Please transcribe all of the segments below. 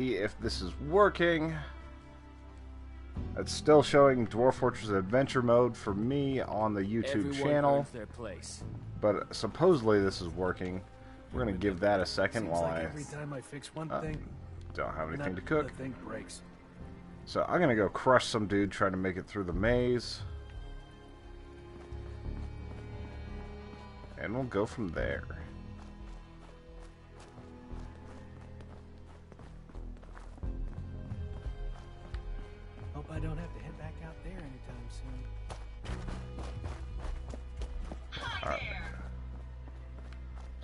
See if this is working. It's still showing Dwarf Fortress Adventure Mode for me on the YouTube channel. Their place. But supposedly this is working. We're going to give that a second while I every time I fix one thing, don't have anything to cook. The thing breaks. So I'm going to go crush some dude trying to make it through the maze. And we'll go from there. Hope I don't have to head back out there anytime soon. Alright.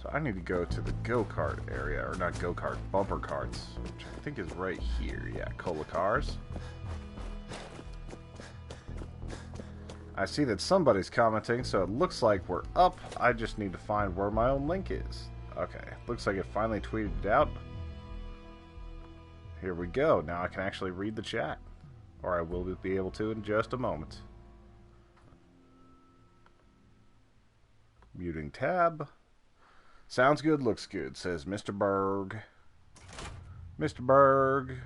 So I need to go to the go-kart area, or not go-kart, bumper carts, which I think is right here. Yeah, Cola cars. I see that somebody's commenting, so it looks like we're up. I just need to find where my own link is. Okay, looks like it finally tweeted it out. Here we go. Now I can actually read the chat. Or I will be able to in just a moment. Muting tab. Sounds good, looks good, says Mr. Berg. Mr. Berg.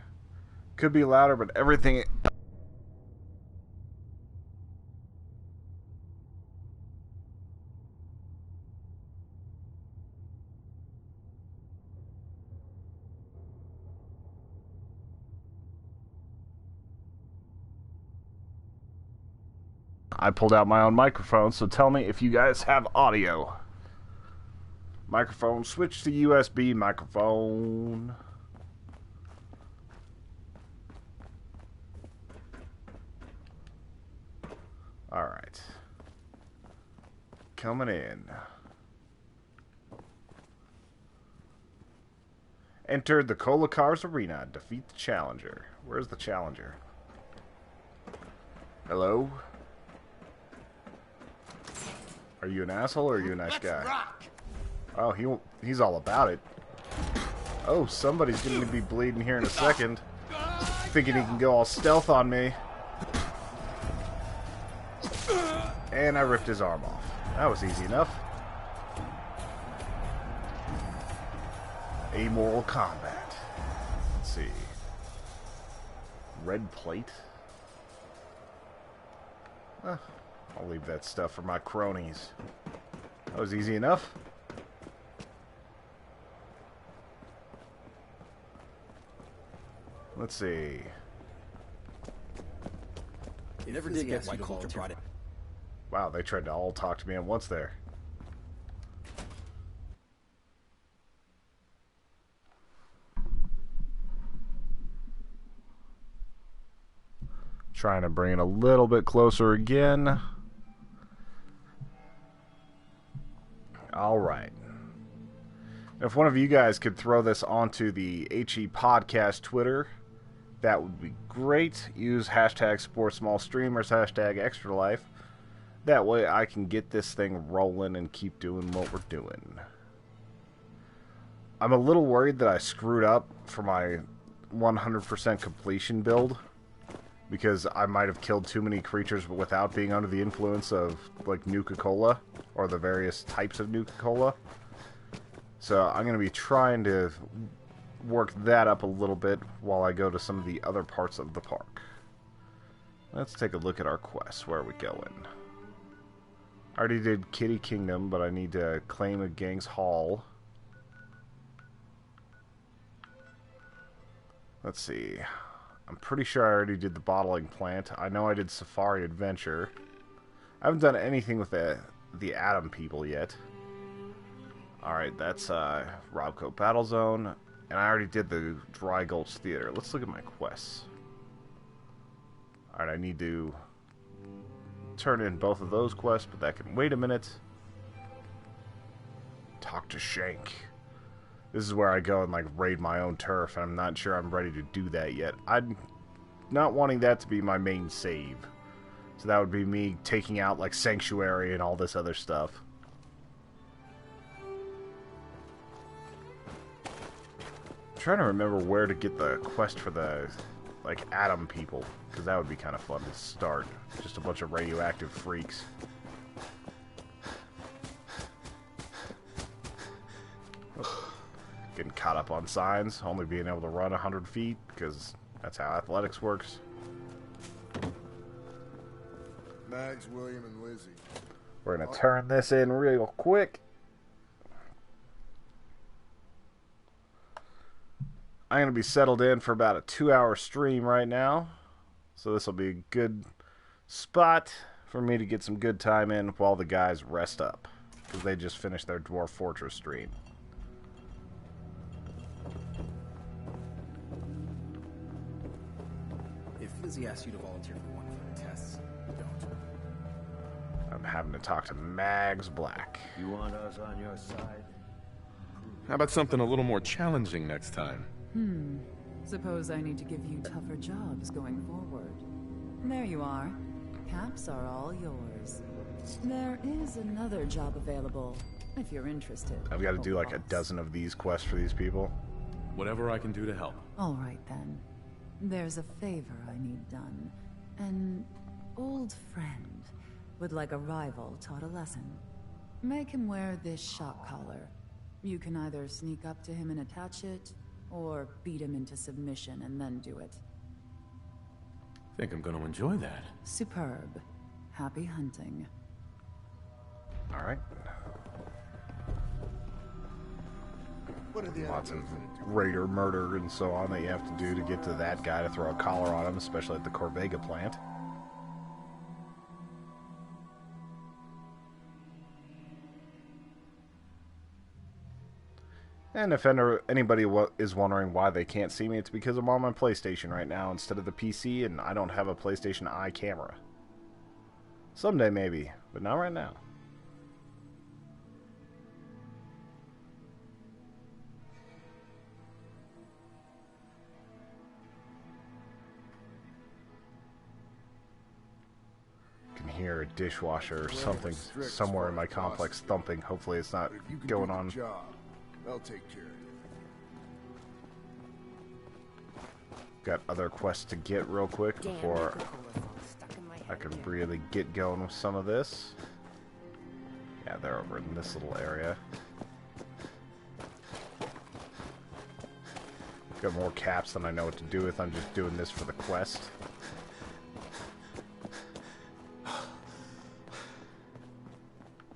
Could be louder, but everything... I pulled out my own microphone, so tell me if you guys have audio. Microphone, switch to USB microphone. Alright. Coming in. Entered the Cola Cars Arena. Defeat the challenger. Where's the challenger? Hello? Are you an asshole or are you a nice guy? Rock. Oh, he's all about it. Oh, somebody's going to be bleeding here in a second. Thinking he can go all stealth on me. And I ripped his arm off. That was easy enough. Amoral combat. Let's see. Red plate. I'll leave that stuff for my cronies. That was easy enough. Let's see. You never did get white culture brought it. Wow, they tried to all talk to me at once there. Trying to bring it a little bit closer again. Alright. If one of you guys could throw this onto the HE Podcast Twitter, that would be great. Use hashtag SportsSmallStreamers, hashtag ExtraLife. That way I can get this thing rolling and keep doing what we're doing. I'm a little worried that I screwed up for my 100% completion build, because I might have killed too many creatures without being under the influence of, like, Nuka-Cola, or the various types of Nuka-Cola. So I'm going to be trying to work that up a little bit while I go to some of the other parts of the park. Let's take a look at our quests. Where are we going? I already did Kitty Kingdom, but I need to claim a Gang's Hall. Let's see. I'm pretty sure I already did the bottling plant. I know I did Safari Adventure. I haven't done anything with the Atom people yet. Alright, that's Robco Battle Zone. And I already did the Dry Gulch Theater. Let's look at my quests. Alright, I need to turn in both of those quests, but that can wait a minute. Talk to Shank. This is where I go and, like, raid my own turf, and I'm not sure I'm ready to do that yet. I'm not wanting that to be my main save. So that would be me taking out, like, Sanctuary and all this other stuff. I'm trying to remember where to get the quest for the, like, Atom people, because that would be kind of fun to start. Just a bunch of radioactive freaks. Getting caught up on signs, only being able to run 100 feet, because that's how athletics works. Mags, William, and Lizzie. We're going to turn this in real quick. I'm going to be settled in for about a 2-hour stream right now. So this will be a good spot for me to get some good time in while the guys rest up. Because they just finished their Dwarf Fortress stream. If Lizzie asks you to volunteer for one of her tests, don't. I'm having to talk to Mags Black. You want us on your side? How about something a little more challenging next time? Suppose I need to give you tougher jobs going forward. There you are. Caps are all yours. There is another job available, if you're interested. I've got to do like a dozen of these quests for these people. Whatever I can do to help. All right, then. There's a favor I need done. An old friend would like a rival taught a lesson. Make him wear this shock collar. You can either sneak up to him and attach it, or beat him into submission and then do it. Think I'm gonna enjoy that. Superb. Happy hunting. Alright. What are the Lots of others gonna do? raider murder and so on that you have to do to get to that guy to throw a collar on him, especially at the Corvega plant. And if anybody is wondering why they can't see me, it's because I'm on my PlayStation right now instead of the PC, and I don't have a PlayStation Eye camera. Someday maybe, but not right now. I can hear a dishwasher or something somewhere in my complex thumping. Hopefully it's not But if you can going do the on. job, they'll take care of it. Got other quests to get real quick Damn, before Coca-Cola's all stuck in my I head can again. really get going with some of this. Yeah, they're over in this little area. Got more caps than I know what to do with. I'm just doing this for the quest.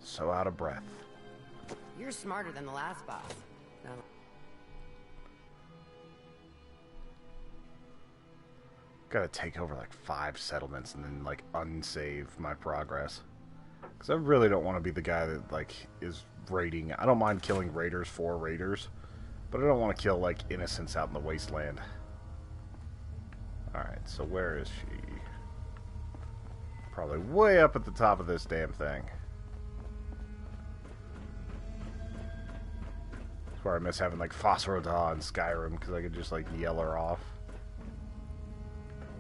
So out of breath. You're smarter than the last boss. No. Gotta take over like 5 settlements and then like unsave my progress. Because I really don't want to be the guy that like is raiding. I don't mind killing raiders for raiders, but I don't want to kill like innocents out in the wasteland. Alright, so where is she? Probably way up at the top of this damn thing. That's where I miss having like Phosphorda in Skyrim, because I could just like yell her off.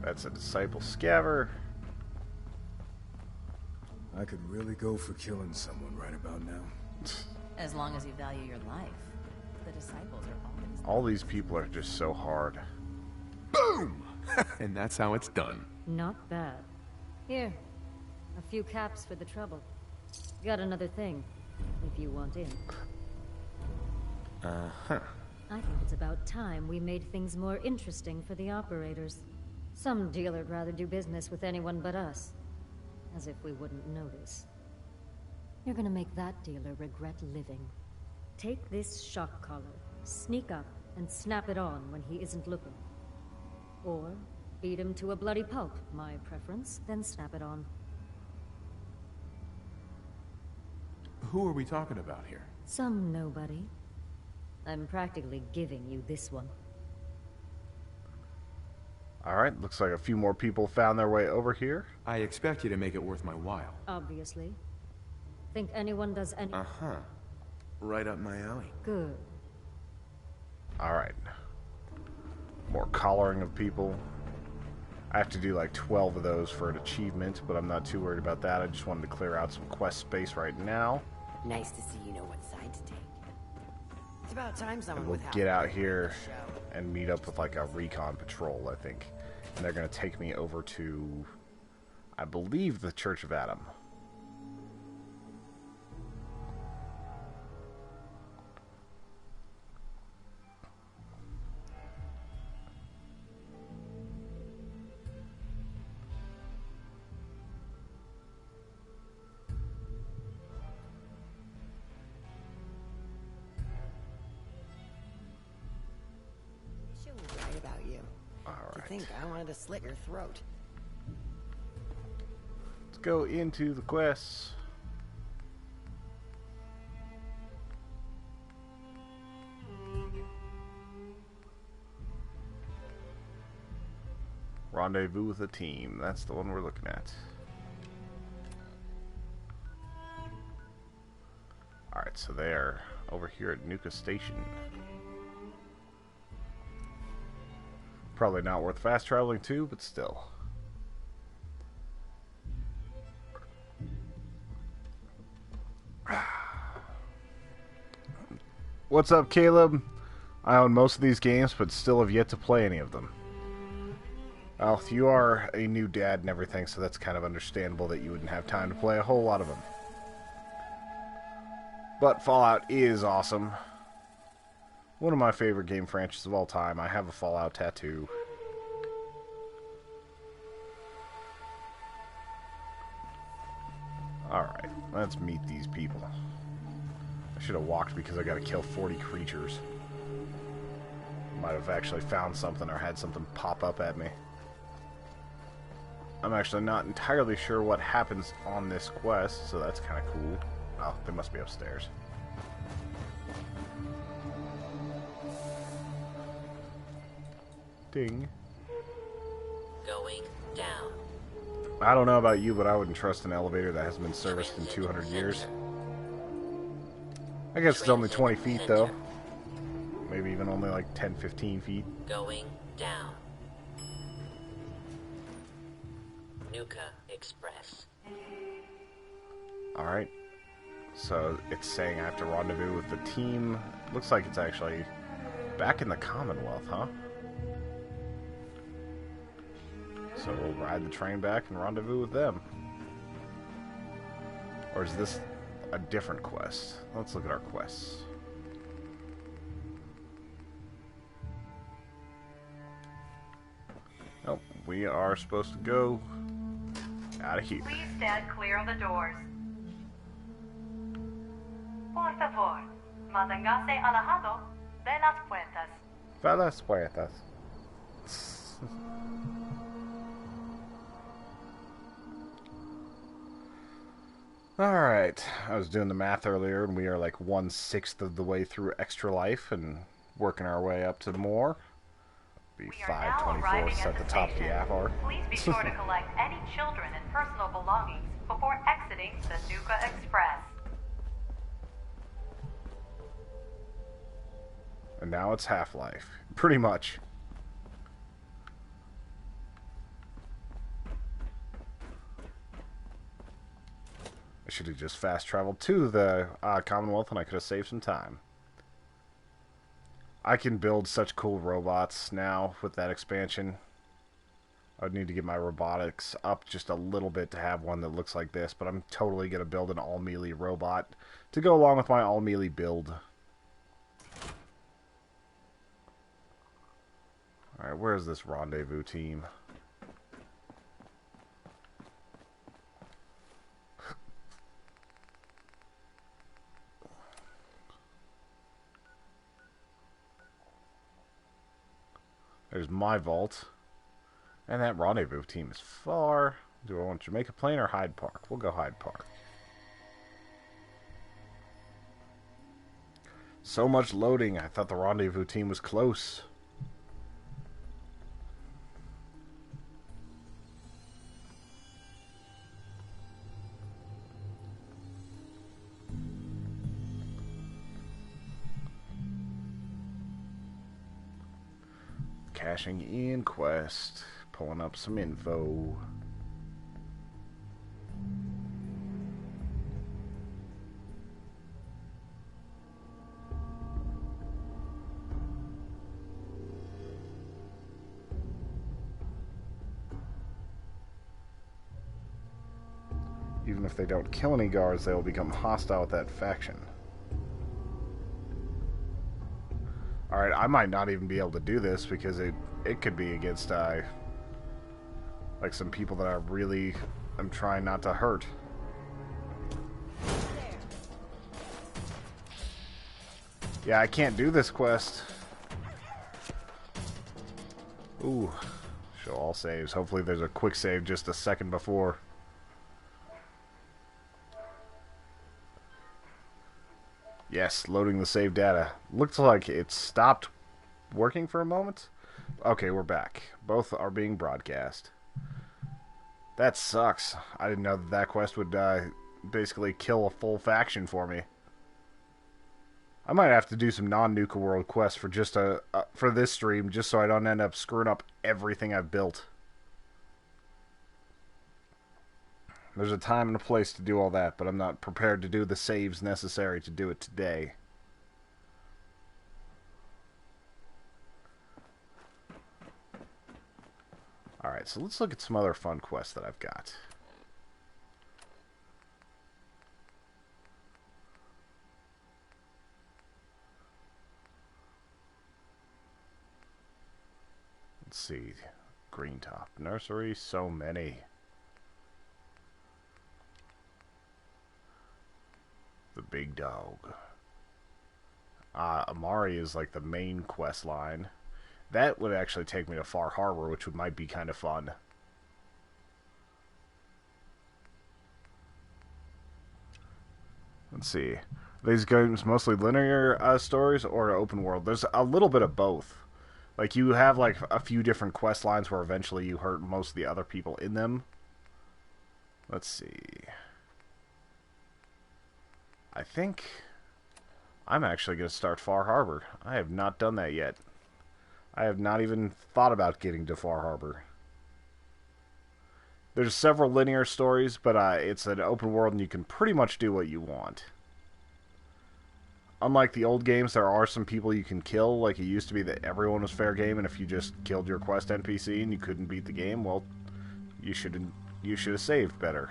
That's a Disciple Scaver. I could really go for killing someone right about now. As long as you value your life. The disciples are always... All these people are just so hard. Boom! And that's how it's done. Not bad. Here, a few caps for the trouble. Got another thing, if you want in. Uh-huh. I think it's about time we made things more interesting for the operators. Some dealer'd rather do business with anyone but us. As if we wouldn't notice. You're gonna make that dealer regret living. Take this shock collar, sneak up, and snap it on when he isn't looking. Or beat him to a bloody pulp, my preference, then snap it on. Who are we talking about here? Some nobody. I'm practically giving you this one. Alright, looks like a few more people found their way over here. I expect you to make it worth my while. Obviously. Think anyone does any- Uh-huh. Right up my alley. Good. Alright. More collaring of people. I have to do like 12 of those for an achievement, but I'm not too worried about that. I just wanted to clear out some quest space right now. Nice to see you know what side to take. It's about time someone And we'll with get help out here show. and meet up with like a recon patrol, I think. And they're going to take me over to, I believe, the Church of Adam. about you. Alright. To think I wanted to slit your throat. Let's go into the quests. Rendezvous with a team. That's the one we're looking at. Alright, so they're over here at Nuka Station. Probably not worth fast traveling to, but still. What's up, Caleb? I own most of these games, but still have yet to play any of them. Well, you are a new dad and everything, so that's kind of understandable that you wouldn't have time to play a whole lot of them. But Fallout is awesome. One of my favorite game franchises of all time. I have a Fallout tattoo. Alright, let's meet these people. I should have walked because I gotta kill 40 creatures. Might have actually found something or had something pop up at me. I'm actually not entirely sure what happens on this quest, so that's kind of cool. Oh, they must be upstairs. Ding. Going down. I don't know about you, but I wouldn't trust an elevator that hasn't been serviced in 200 years. I guess it's only 20 feet, though. Maybe even only like 10, 15 feet. Going down. Nuka Express. Alright. So it's saying I have to rendezvous with the team. Looks like it's actually back in the Commonwealth, huh? So we'll ride the train back and rendezvous with them. Or is this a different quest? Let's look at our quests. Nope, we are supposed to go out of here. Please stand clear of the doors. Por favor, manténgase alejado de las puertas. De las puertas. Alright, I was doing the math earlier and we are like 1/6 of the way through Extra Life and working our way up to more. Be 5/24 at the top of the hour. Please be sure to collect any children and personal belongings before exiting the Nuka Express. And now it's Half-Life. Pretty much. I should have just fast traveled to the Commonwealth and I could have saved some time. I can build such cool robots now with that expansion. I'd need to get my robotics up just a little bit to have one that looks like this, but I'm totally going to build an all-melee robot to go along with my all-melee build. Alright, where's this rendezvous team? There's my vault. And that rendezvous team is far. Do I want Jamaica Plain or Hyde Park? We'll go Hyde Park. So much loading. I thought the rendezvous team was close. Cashing in quest, pulling up some info. Even if they don't kill any guards, they will become hostile with that faction. Alright, I might not even be able to do this because it could be against like some people that I really am trying not to hurt. Yeah, I can't do this quest. Ooh. Show all saves. Hopefully there's a quick save just a second before. Yes, loading the save data. Looks like it stopped working for a moment. Okay, we're back. Both are being broadcast. That sucks. I didn't know that quest would basically kill a full faction for me. I might have to do some non-Nuka World quests for just for this stream, just so I don't end up screwing up everything I've built. There's a time and a place to do all that, but I'm not prepared to do the saves necessary to do it today. Alright, so let's look at some other fun quests that I've got. Let's see. Green Top Nursery, so many. The Big Dog. Amari is like the main quest line. That would actually take me to Far Harbor, which might be kind of fun. Let's see. Are these games mostly linear stories or open world? There's a little bit of both. Like, you have like a few different quest lines where eventually you hurt most of the other people in them. Let's see. I think I'm actually going to start Far Harbor. I have not done that yet. I have not even thought about getting to Far Harbor. There's several linear stories, but it's an open world and you can pretty much do what you want. Unlike the old games, there are some people you can kill, like it used to be that everyone was fair game, and if you just killed your quest NPC and you couldn't beat the game, well, you should have saved better.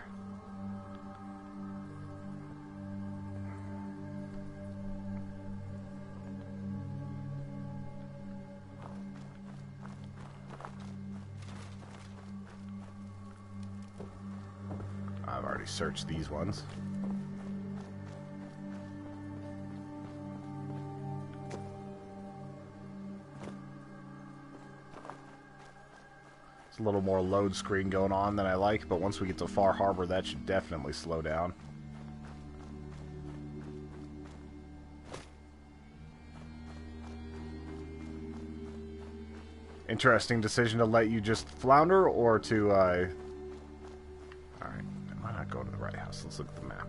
I've already searched these ones. It's a little more load screen going on than I like, but once we get to Far Harbor, that should definitely slow down. Interesting decision to let you just flounder or to, Alright, am I not going to the right house? Let's look at the map.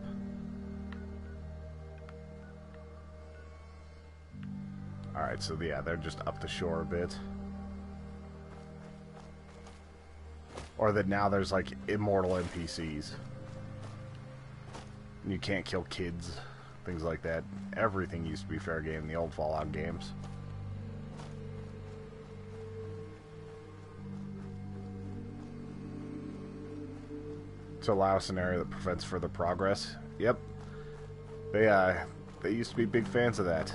Alright, so yeah, they're just up the shore a bit. Or that now there's like immortal NPCs. You can't kill kids, things like that. Everything used to be fair game in the old Fallout games. To allow a scenario that prevents further progress. Yep. They used to be big fans of that.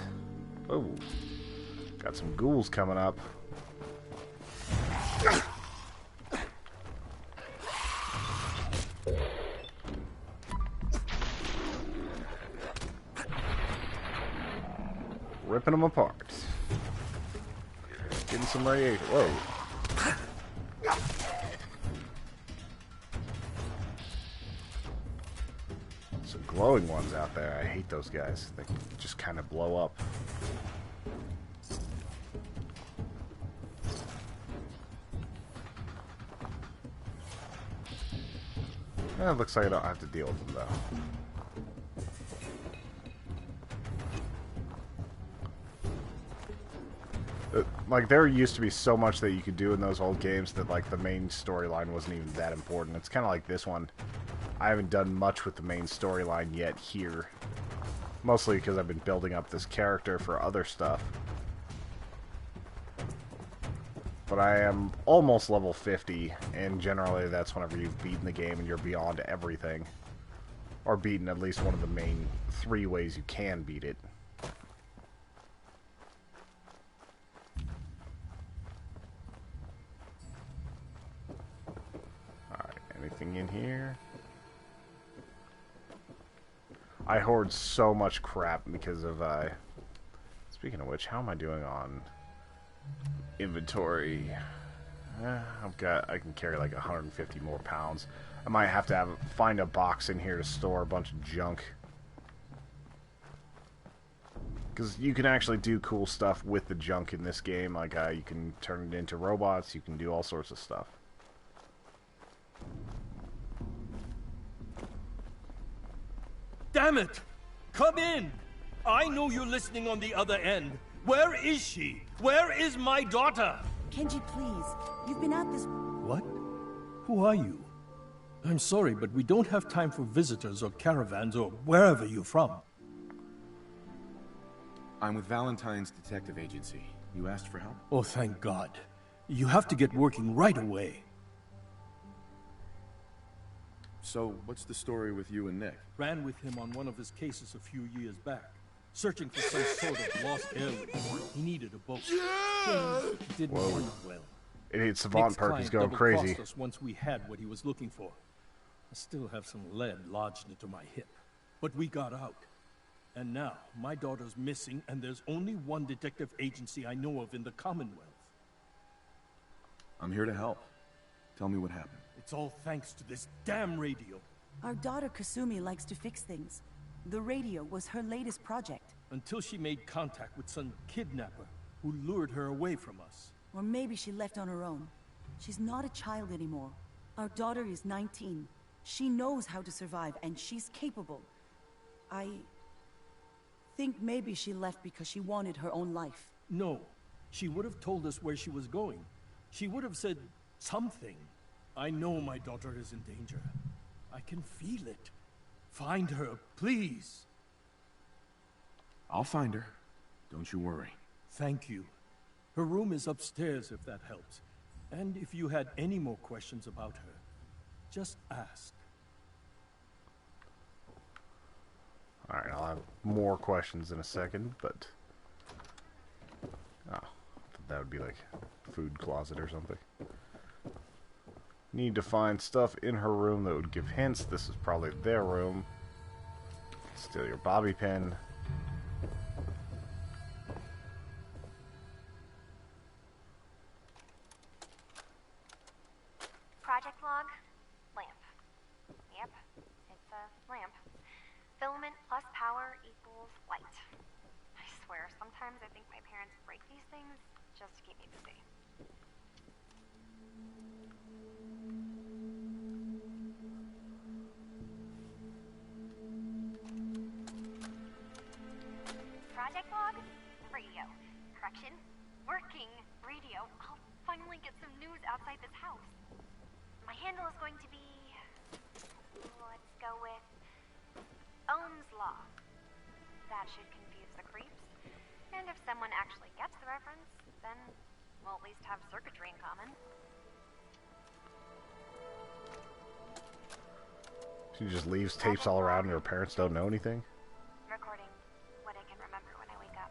Oh. Got some ghouls coming up. Ripping them apart. Getting some radiation. Whoa. Some glowing ones out there. I hate those guys. They just kind of blow up. It looks like I don't have to deal with them, though. Like, there used to be so much that you could do in those old games that, like, the main storyline wasn't even that important. It's kind of like this one. I haven't done much with the main storyline yet here. Mostly because I've been building up this character for other stuff. But I am almost level 50, and generally that's whenever you've beaten the game and you're beyond everything. Or beaten at least one of the main 3 ways you can beat it. Anything in here? I hoard so much crap because of, speaking of which, how am I doing on inventory? I can carry like 150 more pounds. I might have to find a box in here to store a bunch of junk. Because you can actually do cool stuff with the junk in this game. Like, you can turn it into robots. You can do all sorts of stuff. Damn it! Come in! I know you're listening on the other end. Where is she? Where is my daughter? Kenji, please. You've been at this... What? Who are you? I'm sorry, but we don't have time for visitors or caravans or wherever you're from. I'm with Valentine's Detective Agency. You asked for help? Oh, thank God. You have to get working right away. So, what's the story with you and Nick? Ran with him on one of his cases a few years back, searching for some sort of lost heirloom. He needed a boat. Things didn't work well. Idiot Savant Perk is going crazy. Us once we had what he was looking for. I still have some lead lodged into my hip, but we got out. And now, my daughter's missing, and there's only one detective agency I know of in the Commonwealth. I'm here to help. Tell me what happened. It's all thanks to this damn radio. Our daughter Kasumi likes to fix things. The radio was her latest project. Until she made contact with some kidnapper who lured her away from us. Or maybe she left on her own. She's not a child anymore. Our daughter is 19. She knows how to survive, and she's capable. I think maybe she left because she wanted her own life. No. She would have told us where she was going. She would have said something. I know my daughter is in danger. I can feel it. Find her, please. I'll find her. Don't you worry. Thank you. Her room is upstairs, if that helps. And if you had any more questions about her, just ask. Alright, I'll have more questions in a second, but... Oh, that would be like a food closet or something. Need to find stuff in her room that would give hints. This is probably their room. Steal your bobby pin. Project log, lamp. Yep, it's a lamp. Filament plus power equals light. I swear, sometimes I think my parents break these things just to keep me busy. Project log, radio. Correction, working radio. I'll finally get some news outside this house. My handle is going to be... let's go with... Ohm's Law. That should confuse the creeps. And if someone actually gets the reference, then we'll at least have circuitry in common. She just leaves tapes all around and her parents don't know anything? Recording what I can remember when I wake up.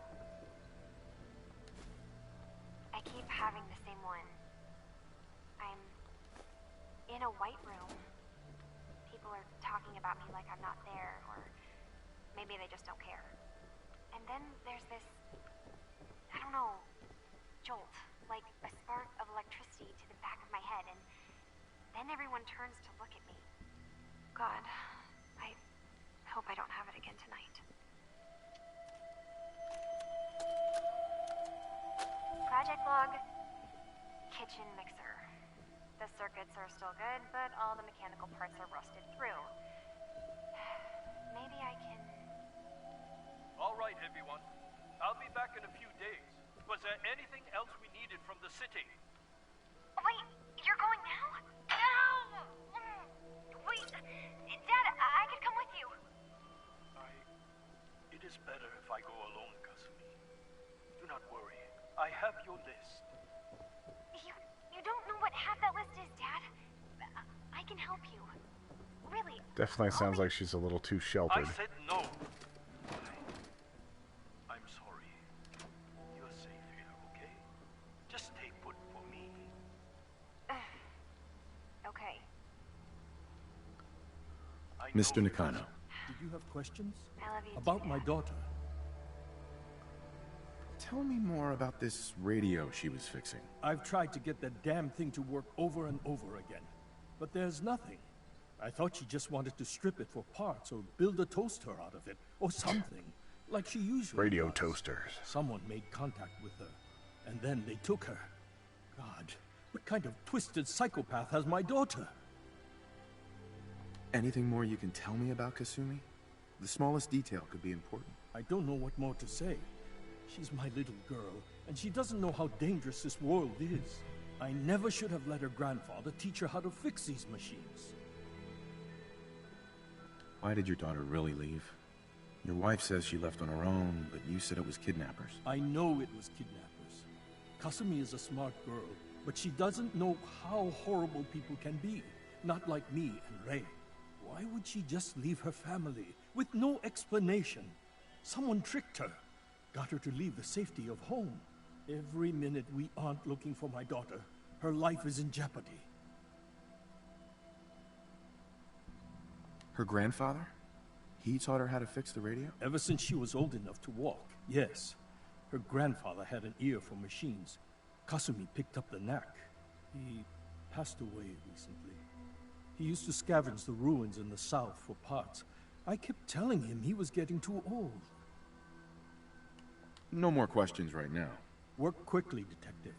I keep having the same one. I'm in a white room. People are talking about me like I'm not there, or maybe they just don't care. And then there's this, I don't know, jolt, like a spark of electricity to the back of my head, and then everyone turns to look at me. God, I hope I don't have it again tonight. Project log, kitchen mixer. The circuits are still good, but all the mechanical parts are rusted through. Maybe I can... All right, everyone. I'll be back in a few days. Was there anything else we needed from the city? Wait, you're going now? No! Wait, Dad, I could come with you. It is better if I go alone, Kasumi. Do not worry. I have your list. You don't know what half that list is, Dad. I can help you. Really. Definitely sounds like she's a little too sheltered. I said no. I'm sorry. You're safe here, okay? Just stay put for me. Okay. Mr. Nakano. Did you have questions? I love you about too, my Dad. daughter? Tell me more about this radio she was fixing. I've tried to get that damn thing to work over and over again, but there's nothing. I thought she just wanted to strip it for parts or build a toaster out of it, or something, like she usually Radio does. toasters. Someone made contact with her, and then they took her. God, what kind of twisted psychopath has my daughter? Anything more you can tell me about Kasumi? The smallest detail could be important. I don't know what more to say. She's my little girl, and she doesn't know how dangerous this world is. I never should have let her grandfather teach her how to fix these machines. Why did your daughter really leave? Your wife says she left on her own, but you said it was kidnappers. I know it was kidnappers. Kasumi is a smart girl, but she doesn't know how horrible people can be. Not like me and Ray. Why would she just leave her family with no explanation? Someone tricked her. Got her to leave the safety of home. Every minute we aren't looking for my daughter, her life is in jeopardy. Her grandfather? He taught her how to fix the radio? Ever since she was old enough to walk, yes. Her grandfather had an ear for machines. Kasumi picked up the knack. He passed away recently. He used to scavenge the ruins in the south for parts. I kept telling him he was getting too old. No more questions right now. Work quickly, Detective.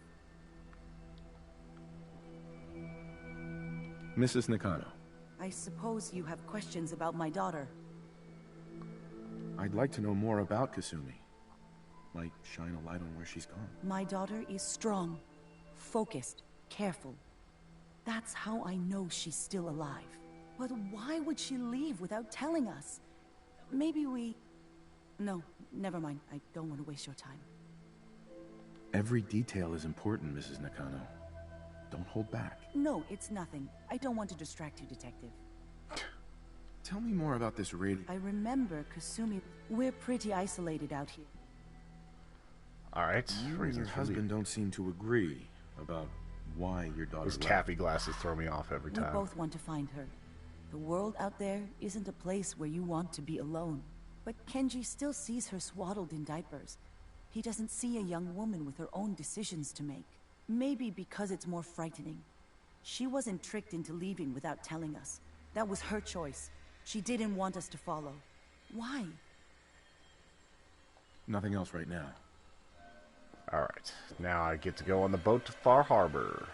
Mrs. Nakano. I suppose you have questions about my daughter. I'd like to know more about Kasumi. Might shine a light on where she's gone. My daughter is strong, focused, careful. That's how I know she's still alive. But why would she leave without telling us? Maybe we... No, never mind. I don't want to waste your time. Every detail is important, Mrs. Nakano. Don't hold back. No, it's nothing. I don't want to distract you, Detective. Tell me more about this radio. I remember Kasumi. We're pretty isolated out here. Alright. You and your husband don't seem to agree about why your daughter Those left. taffy glasses throw me off every time. We both want to find her. The world out there isn't a place where you want to be alone. But Kenji still sees her swaddled in diapers. He doesn't see a young woman with her own decisions to make. Maybe because it's more frightening. She wasn't tricked into leaving without telling us. That was her choice. She didn't want us to follow. Why? Nothing else right now. Alright, now I get to go on the boat to Far Harbor.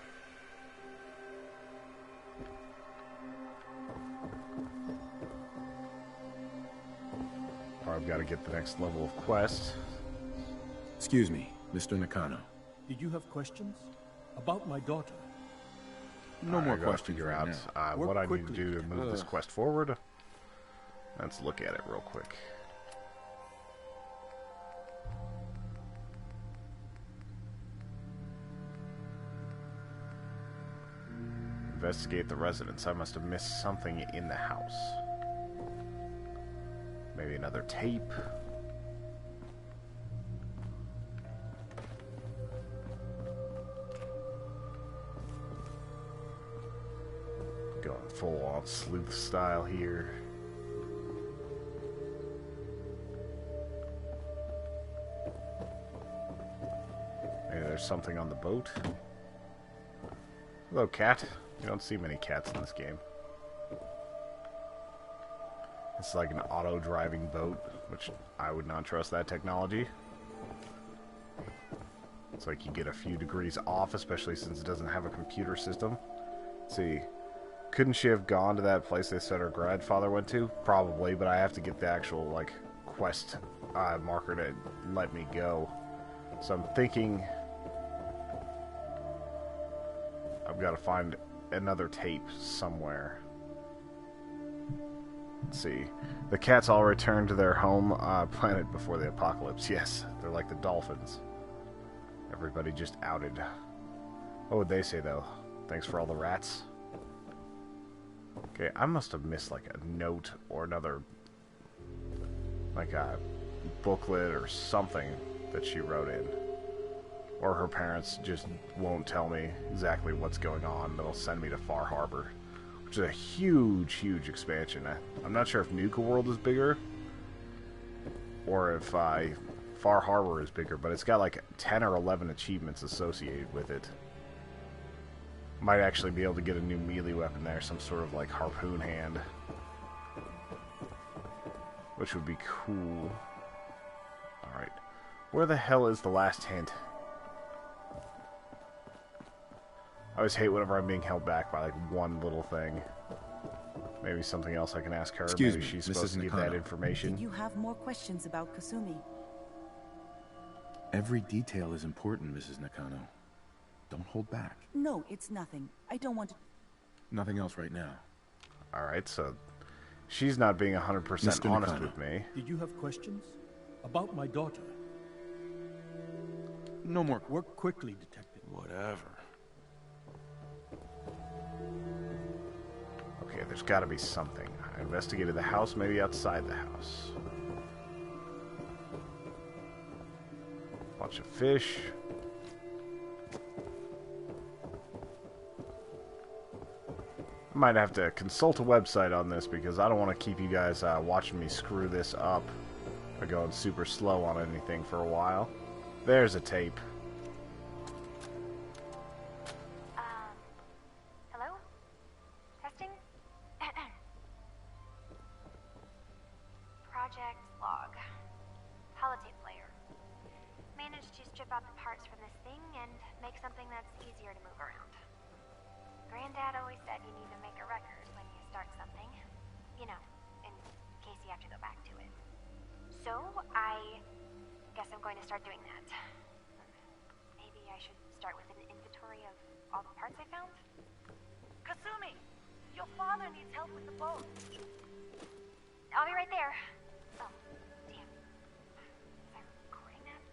I've got to get the next level of quest. Excuse me, Mr. Nakano. Did you have questions? About my daughter? No more questions. Figure right out now. what I need to do to move this quest forward. Let's look at it real quick. Investigate the residence. I must have missed something in the house. Maybe another tape. Going full on sleuth style here. Maybe there's something on the boat. Hello, cat. You don't see many cats in this game. It's like an auto-driving boat, which I would not trust that technology. It's like you get a few degrees off, especially since it doesn't have a computer system. Let's see. Couldn't she have gone to that place they said her grandfather went to? Probably, but I have to get the actual, like, quest marker to let me go. So I'm thinking I've got to find another tape somewhere. Let's see. The cats all return to their home planet before the apocalypse. Yes, they're like the dolphins. Everybody just outed. What would they say, though? Thanks for all the rats? Okay, I must have missed, like, a note or another, like, a booklet or something that she wrote in. Or her parents just won't tell me exactly what's going on. They'll send me to Far Harbor, which is a huge, huge expansion. I'm not sure if Nuka World is bigger, or if Far Harbor is bigger, but it's got like 10 or 11 achievements associated with it. Might actually be able to get a new melee weapon there, some sort of like harpoon hand. Which would be cool. Alright. Where the hell is the last hint? I always hate whenever I'm being held back by like one little thing. Maybe something else I can ask her. Excuse Maybe me, she's supposed Mrs. to give Nakano. that information. Did you have more questions about Kasumi? Every detail is important, Mrs. Nakano. Don't hold back. No, it's nothing. I don't want to... Nothing else right now. Alright, so she's not being 100% Mr. honest Nakano. with me. Did you have questions? About my daughter? No more. Work quickly, Detective. Whatever. Okay, there's got to be something. I investigated the house, maybe outside the house. Bunch of fish. I might have to consult a website on this because I don't want to keep you guys watching me screw this up by going super slow on anything for a while. There's a tape. Hello? Testing? Project Log. Holotape player. Managed to strip out the parts from this thing and make something that's easier to move around. Granddad always said you need to make a record when you start something. You know, in case you have to go back to it. So, I guess I'm going to start doing that. Maybe I should start with an inventory of all the parts I found? Kasumi! Your father needs help with the boat. I'll be right there. Oh, damn. Was I recording that?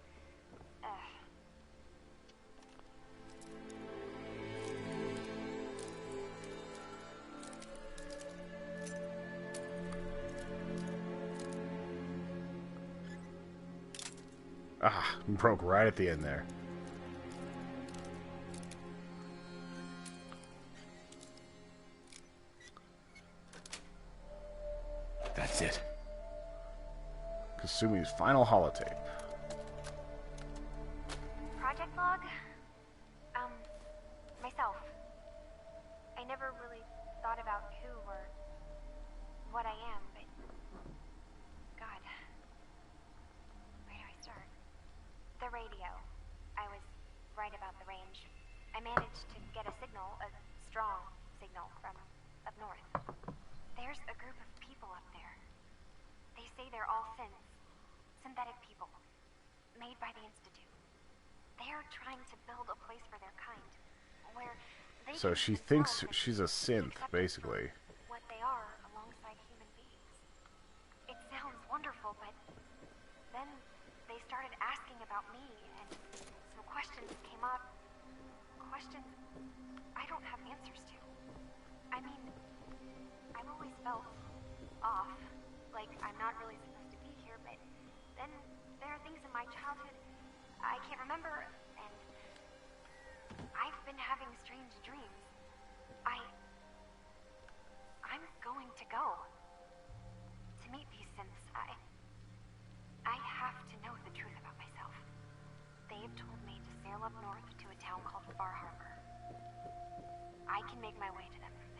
Ah, broke right at the end there. That's it. Kasumi's final holotape. Project Log? Myself. I never really thought about who or what I am, but... God. Where do I start? The radio. I was right about the range. I managed to get a signal, a strong signal from up north. There's a group of people up there. They say they're all synths. Synthetic people. Made by the Institute. They're trying to build a place for their kind. Where they So she thinks she's a synth, basically. what they are alongside human beings. It sounds wonderful, but then they started asking about me, and some questions came up. Questions I don't have answers to. I mean, I've always felt off, like I'm not really supposed to be here, but then there are things in my childhood I can't remember, and I've been having strange dreams. I'm going to go to meet these synths. I have to know the truth about myself. They've told me to sail up north to a town called Far Harbor. I can make my way to them from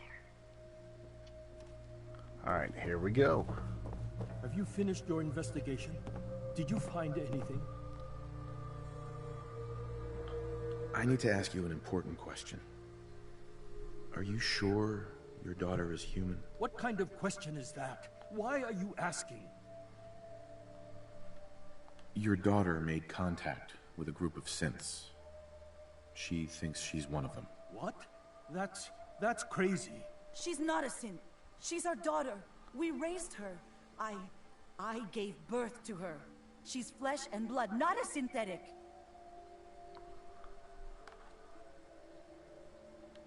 there. Alright, here we go. Have you finished your investigation? Did you find anything? I need to ask you an important question. Are you sure your daughter is human? What kind of question is that? Why are you asking? Your daughter made contact with a group of synths. She thinks she's one of them. What? That's crazy. She's not a synth. She's our daughter. We raised her. I gave birth to her. She's flesh and blood, not a synthetic.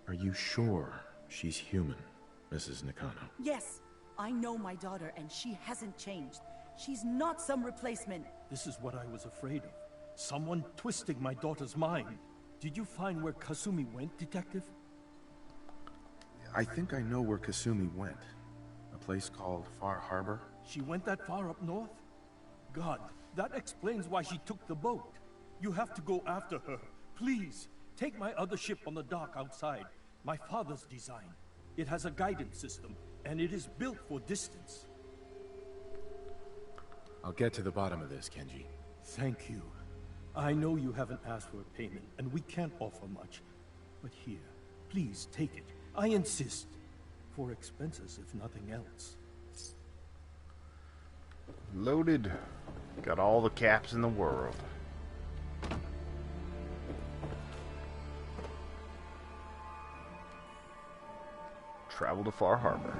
Are you sure she's human, Mrs. Nakano? Yes, I know my daughter, and she hasn't changed. She's not some replacement. This is what I was afraid of. Someone twisting my daughter's mind. Did you find where Kasumi went, Detective? I think I know where Kasumi went. A place called Far Harbor? She went that far up north? God, That explains why she took the boat. You have to go after her. Please, take my other ship on the dock outside. My father's design. It has a guidance system, and it is built for distance. I'll get to the bottom of this, Kenji. Thank you. I know you haven't asked for a payment, and we can't offer much. But here, please take it. I insist. For expenses, if nothing else. Loaded. Got all the caps in the world. Travel to Far Harbor.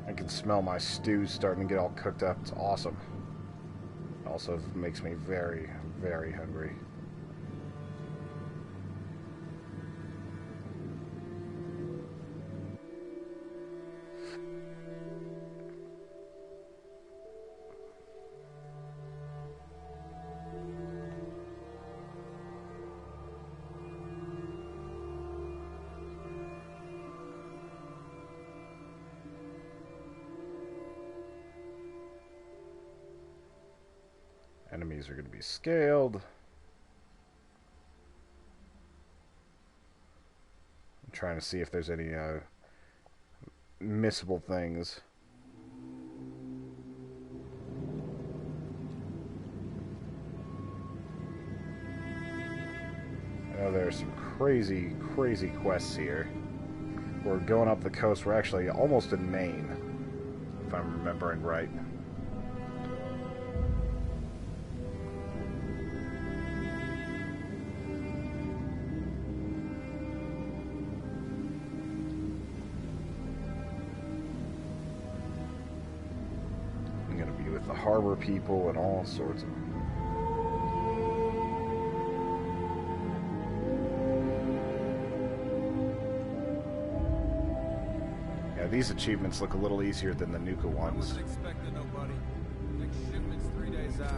I can smell my stew starting to get all cooked up. It's awesome. Also makes me very, very hungry. Enemies are going to be scaled. I'm trying to see if there's any missable things. I know there's some crazy, crazy quests here. We're going up the coast. We're actually almost in Maine, if I'm remembering right. The harbor people and all sorts of yeah, these achievements look a little easier than the Nuka ones. Expecting nobody. Next shipment's 3 days out.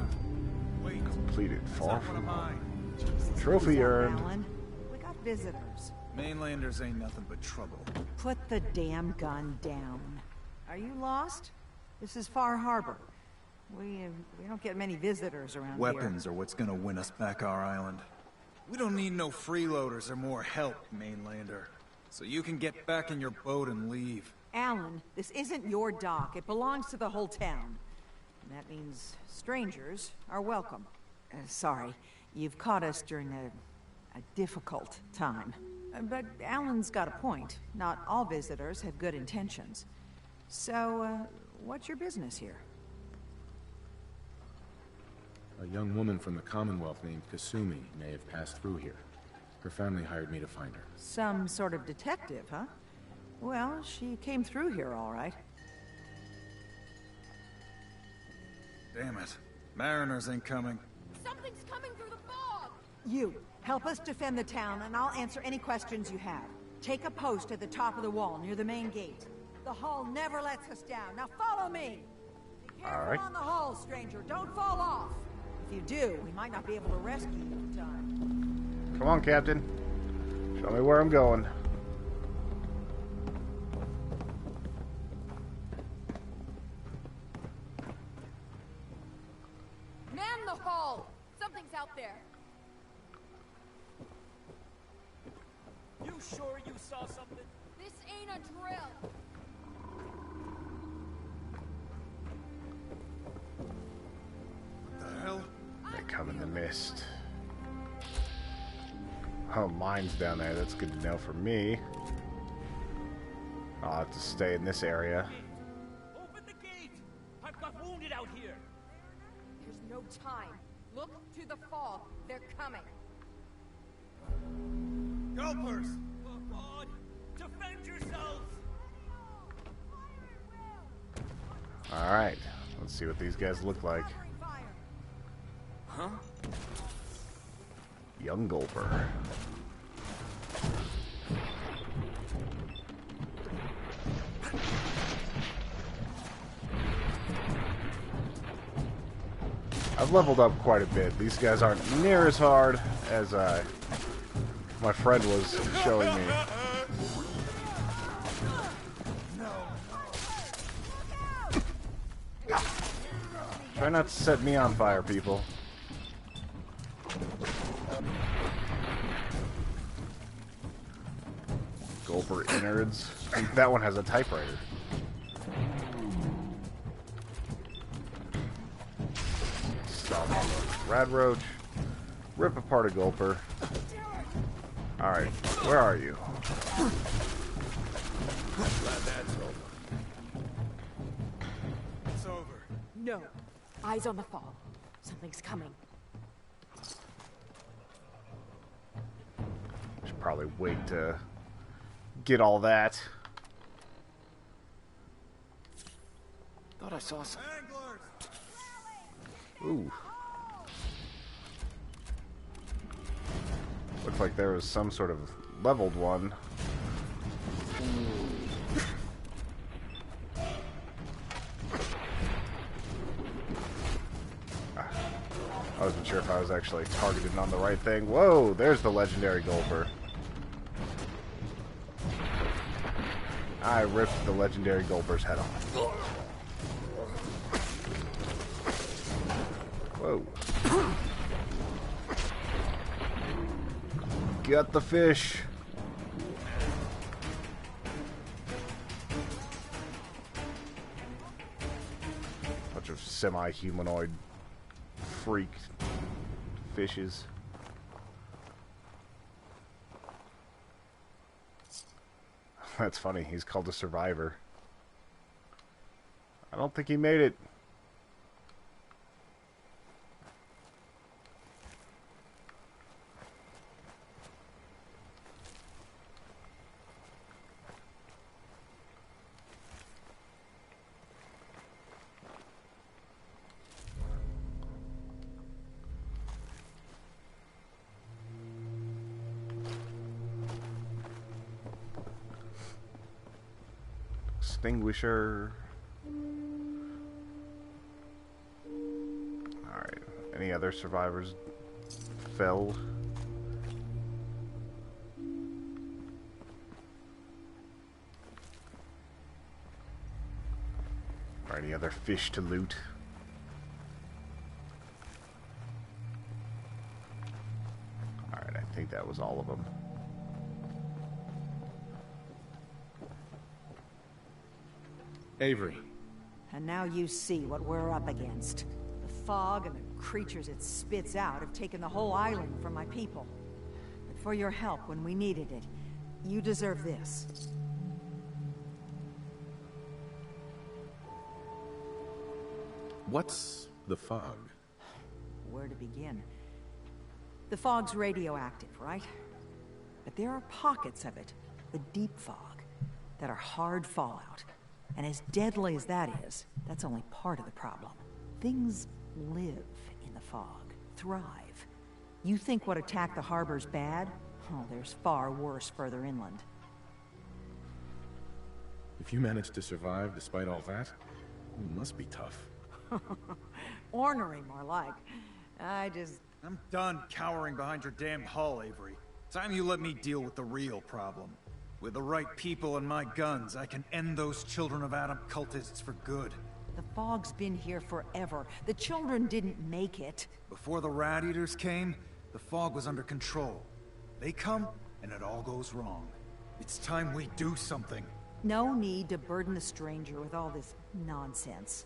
Wait. Completed far from home. Trophy earned. Alan, we got visitors. Mainlanders ain't nothing but trouble. Put the damn gun down. Are you lost? This is Far Harbor. We don't get many visitors around Weapons here. are what's gonna win us back our island. We don't need no freeloaders or more help, Mainlander. So you can get back in your boat and leave. Alan, this isn't your dock. It belongs to the whole town. And that means strangers are welcome. Sorry, you've caught us during a difficult time. But Alan's got a point. Not all visitors have good intentions. So, what's your business here? A young woman from the Commonwealth named Kasumi may have passed through here. Her family hired me to find her. Some sort of detective, huh? Well, she came through here all right. Damn it. Mariners ain't coming. Something's coming through the fog! You, help us defend the town, and I'll answer any questions you have. Take a post at the top of the wall, near the main gate. The hull never lets us down. Now follow me! Be careful on the hull, stranger. Don't fall off! If you do, we might not be able to rescue you in time. Come on, Captain. Show me where I'm going. Man the hull! Something's out there. You sure you saw something? This ain't a drill. The hell? They come in the mist. Oh, mine's down there. That's good to know for me. I'll have to stay in this area. Open the gate! I've got wounded out here. There's no time. Look to the fog. They're coming. Gulpers! Oh God! Defend yourselves! Alright. Let's see what these guys look like. Huh? Young Gulper. I've leveled up quite a bit. These guys aren't near as hard as my friend was showing me. Try not to set me on fire, people. Gulper innards. I think that one has a typewriter. Stomp on the Radroach. Rip apart a Gulper. Alright, where are you? Glad that's over. It's over. No. Eyes on the fall. Something's coming. Should probably wait to get all that. Thought I saw some. Ooh. Looks like there was some sort of leveled one. I wasn't sure if I was actually targeted on the right thing. Whoa, there's the legendary Gulper. I ripped the legendary Gulper's head off. Whoa. Got the fish. Bunch of semi-humanoid freak fishes. That's funny, he's called a survivor. I don't think he made it. Extinguisher. Alright. Any other survivors fell? Or any other fish to loot? Alright, I think that was all of them. Avery. And now you see what we're up against. The fog and the creatures it spits out have taken the whole island from my people. But for your help when we needed it, you deserve this. What's the fog? Where to begin? The fog's radioactive, right? But there are pockets of it, the deep fog, that are hard fallout. And as deadly as that is, that's only part of the problem. Things live in the fog, thrive. You think what attacked the harbor's bad? Oh, there's far worse further inland. If you managed to survive despite all that, it must be tough. Ornery, more like. I'm done cowering behind your damn hull, Avery. Time you let me deal with the real problem. With the right people and my guns, I can end those Children of Adam cultists for good. The fog's been here forever. The children didn't make it. Before the Rat Eaters came, the fog was under control. They come, and it all goes wrong. It's time we do something. No need to burden the stranger with all this nonsense.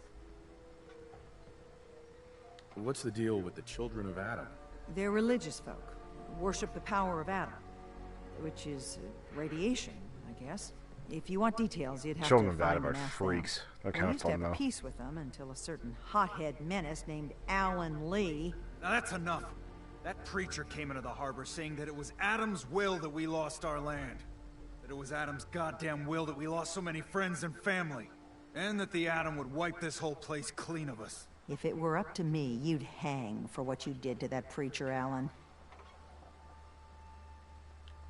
What's the deal with the Children of Adam? They're religious folk. Worship the power of Adam. Which is radiation, I guess. If you want details, you'd have Children to of find Adam are and ask freaks. them. They're kind of used to fun, have though. peace with them until a certain hothead menace named Alan Lee. Now that's enough. That preacher came into the harbor saying that it was Adam's will that we lost our land. That it was Adam's goddamn will that we lost so many friends and family. And that the Atom would wipe this whole place clean of us. If it were up to me, you'd hang for what you did to that preacher, Alan.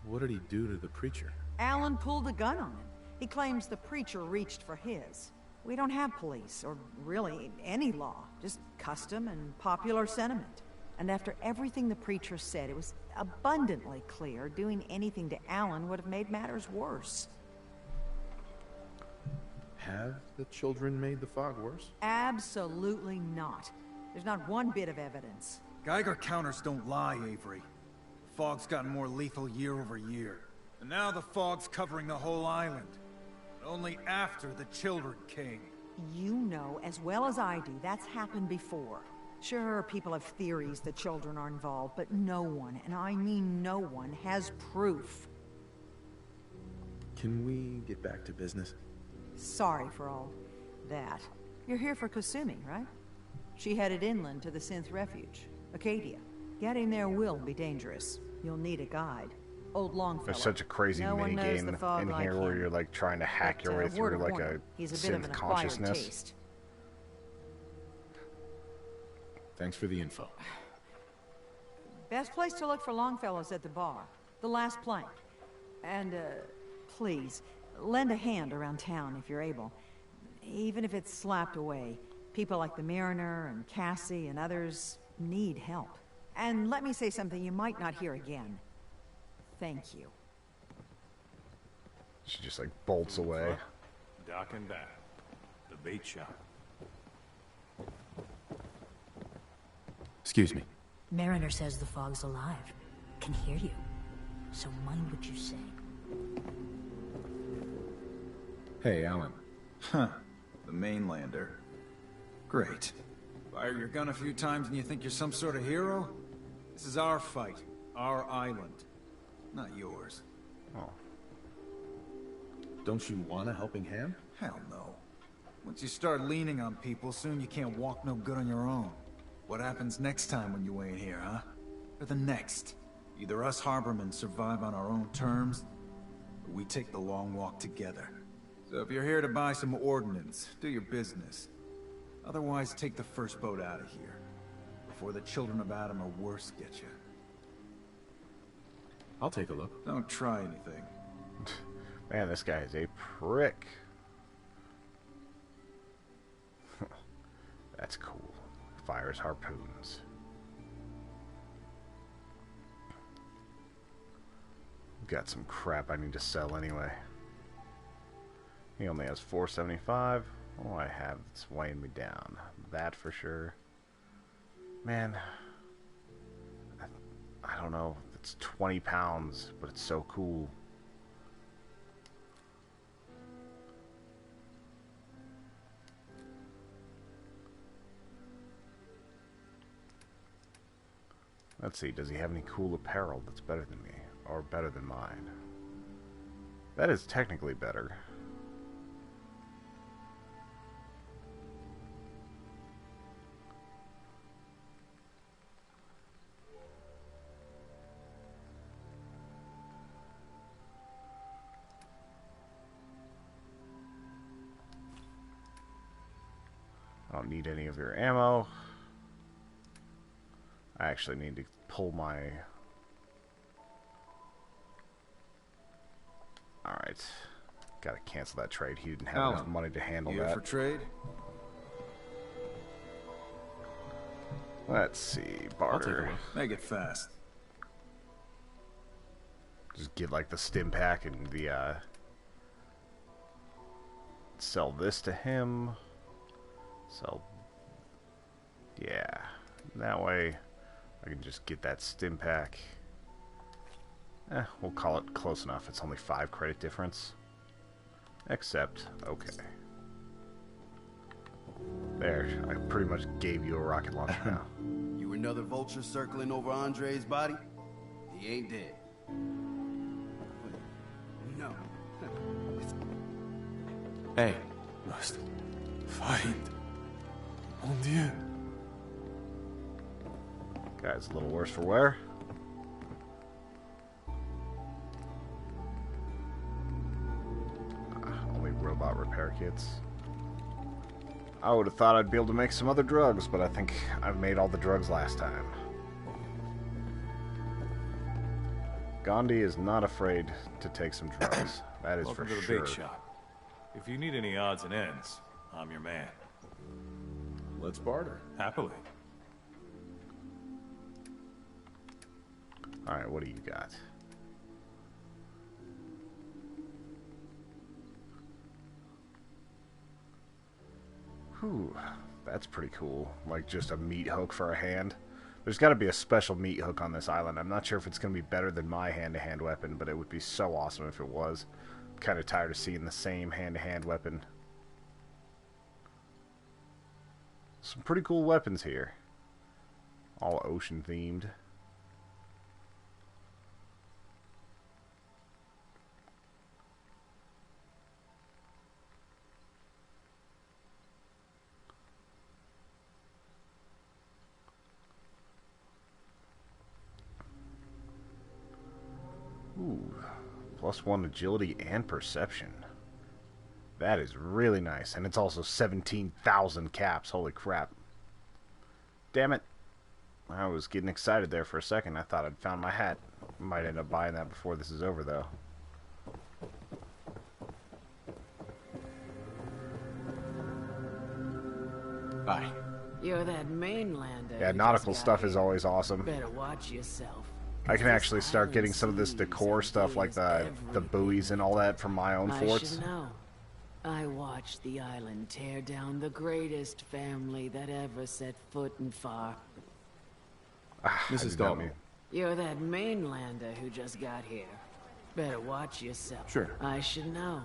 What did he do to the preacher? Alan pulled a gun on him. He claims the preacher reached for his. We don't have police, or really any law, just custom and popular sentiment. And after everything the preacher said, it was abundantly clear doing anything to Alan would have made matters worse. Have the children made the fog worse? Absolutely not. There's not one bit of evidence. Geiger counters don't lie, Avery. The fog's gotten more lethal year over year. And now the fog's covering the whole island. But only after the children came. You know as well as I do, that's happened before. Sure, people have theories the children are involved, but no one, and I mean no one, has proof. Can we get back to business? Sorry for all that. You're here for Kasumi, right? She headed inland to the Synth Refuge, Acadia. Getting there will be dangerous. You'll need a guide. Old Longfellow. There's such a crazy mini game in here where you're like trying to hack your way through like a synth consciousness. Thanks for the info. Best place to look for Longfellow's at the bar. The last plank. And, please, lend a hand around town if you're able. Even if it's slapped away. People like the Mariner and Cassie and others need help. And let me say something you might not hear again. Thank you. She just like bolts away. Dock and back. The bait shop. Excuse me. Mariner says the fog's alive. Can hear you. So mind what you say. Hey, Alan. Huh. The mainlander. Great. Fire your gun a few times and you think you're some sort of hero? This is our fight. Our island. Not yours. Oh. Don't you want a helping hand? Hell no. Once you start leaning on people, soon you can't walk no good on your own. What happens next time when you ain't here, huh? Or the next? Either us Harbormen survive on our own terms, or we take the long walk together. So if you're here to buy some ordnance, do your business. Otherwise, take the first boat out of here, before the children of Adam or worse get you. I'll take a look. Don't try anything. Man, this guy is a prick. That's cool. Fires harpoons. Got some crap I need to sell anyway. He only has 475. What do I have that's weighing me down? That for sure. Man, I don't know. It's 20 pounds, but it's so cool. Let's see, does he have any cool apparel that's better than me? Or better than mine? That is technically better. I don't need any of your ammo. I actually need to pull my... Alright. Gotta cancel that trade. He didn't have enough money to handle that. For trade? Let's see. Barter. Make it fast. Just get like the stim pack and the sell this to him. So yeah. That way I can just get that stim pack. We'll call it close enough. It's only 5 credit difference. Except, okay. There, I pretty much gave you a rocket launcher now. You another vulture circling over Andre's body? He ain't dead. No. Hey, must find mon Dieu. Guy's a little worse for wear. Only robot repair kits. I would have thought I'd be able to make some other drugs, but I think I've made all the drugs last time. Gandhi is not afraid to take some drugs. That is Welcome for to the sure. bait shop. If you need any odds and ends, I'm your man. Let's barter. Happily. Alright, what do you got? Whew, that's pretty cool. Like just a meat hook for a hand. There's got to be a special meat hook on this island. I'm not sure if it's going to be better than my hand-to-hand weapon, but it would be so awesome if it was. I'm kind of tired of seeing the same hand-to-hand weapon. Some pretty cool weapons here. All ocean-themed. Ooh, +1 agility and perception. That is really nice. And it's also 17,000 caps. Holy crap. Damn it. I was getting excited there for a second. I thought I'd found my hat. Might end up buying that before this is over, though. Hi. You're that mainlander. Yeah, nautical stuff is always awesome. Better watch yourself. I can actually start getting some of this decor stuff, like the buoys and all that, from my own forts. I should know. I watched the island tear down the greatest family that ever set foot in Far. Mrs. Dalton. You're that mainlander who just got here. Better watch yourself. Sure. I should know.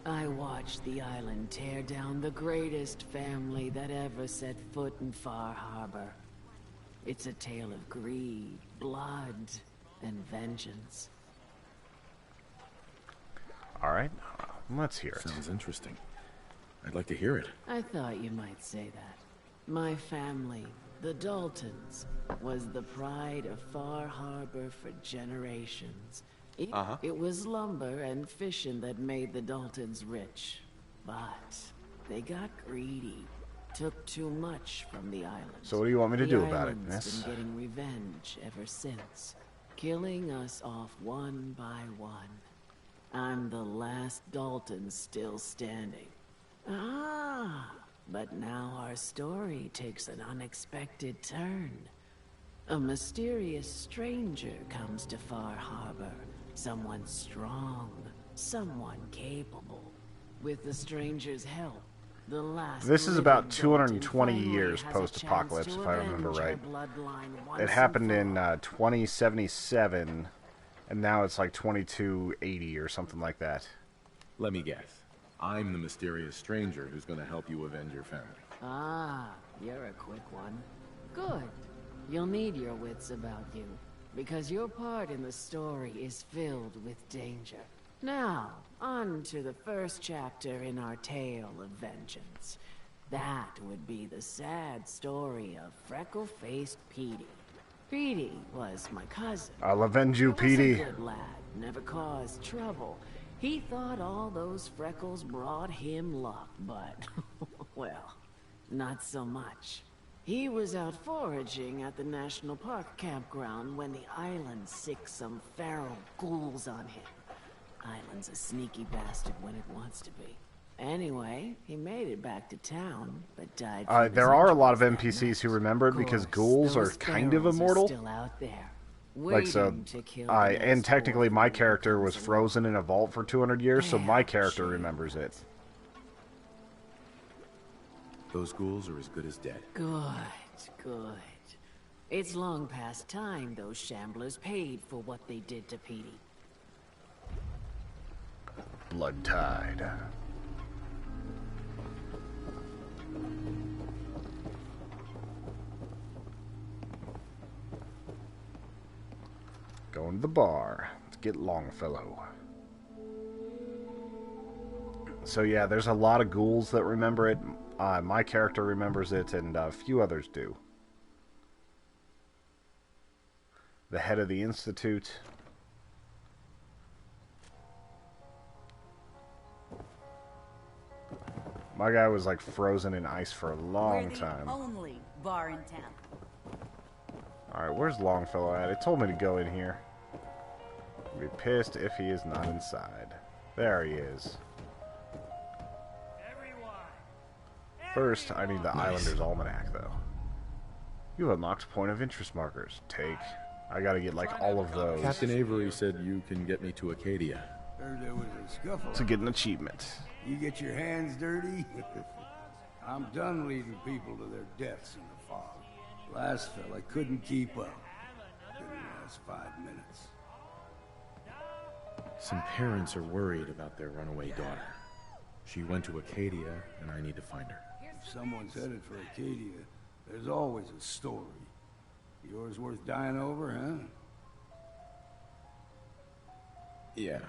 I watched the island tear down the greatest family that ever set foot in Far Harbor. It's a tale of greed, blood, and vengeance. Alright, let's hear it. Sounds interesting. I'd like to hear it. I thought you might say that. My family, the Daltons, was the pride of Far Harbor for generations. It was lumber and fishing that made the Daltons rich. But they got greedy. Took too much from the island. So what do you want me to do about it, The island's miss? been getting revenge ever since. Killing us off one by one. I'm the last Dalton still standing. But now our story takes an unexpected turn. A mysterious stranger comes to Far Harbor. Someone strong, someone capable. With the stranger's help, the last This is about living 220 Dalton years finally has a post-apocalypse, chance if to I remember avenge our right. bloodline once It and happened for in all. 2077, and now it's like 2280 or something like that. Let me guess. I'm the mysterious stranger who's going to help you avenge your family. You're a quick one. Good. You'll need your wits about you, because your part in the story is filled with danger. Now, on to the first chapter in our tale of vengeance. That would be the sad story of freckle-faced Petey. Petey was my cousin. I'll avenge you, He was a Petey. good lad, never caused trouble. He thought all those freckles brought him luck, but, well, not so much. He was out foraging at the National Park campground when the island sicked some feral ghouls on him. Island's a sneaky bastard when it wants to be. Anyway, he made it back to town, but died from his There are a lot of injuries that NPCs who remember it because course, ghouls are those kind of ferals are immortal. still out there, Like so, waiting to kill the and next technically wolf my when it character comes was along. frozen in a vault for 200 years, so my Damn character shame. remembers it. Those ghouls are as good as dead. Good. It's long past time those shamblers paid for what they did to Petey. Blood Tide. Going to the bar to get Longfellow. So yeah, there's a lot of ghouls that remember it. My character remembers it, and a few others do. The head of the Institute. My guy was like frozen in ice for a long time. Only bar in town. Alright, where's Longfellow at? It told me to go in here. I'll be pissed if he is not inside. There he is. Everyone, First, I need the Islander's Almanac, though. You unlocked point of interest markers. Take. I gotta get, like, all of those. Captain Avery said you can get me to Acadia. Heard there was a scuffle. To get an achievement. You get your hands dirty? I'm done leading people to their deaths in the fog. Last fella couldn't keep up. Didn't last 5 minutes. Some parents are worried about their runaway daughter. She went to Acadia, and I need to find her. If someone's headed for Acadia, there's always a story. Yours worth dying over, huh? Yeah.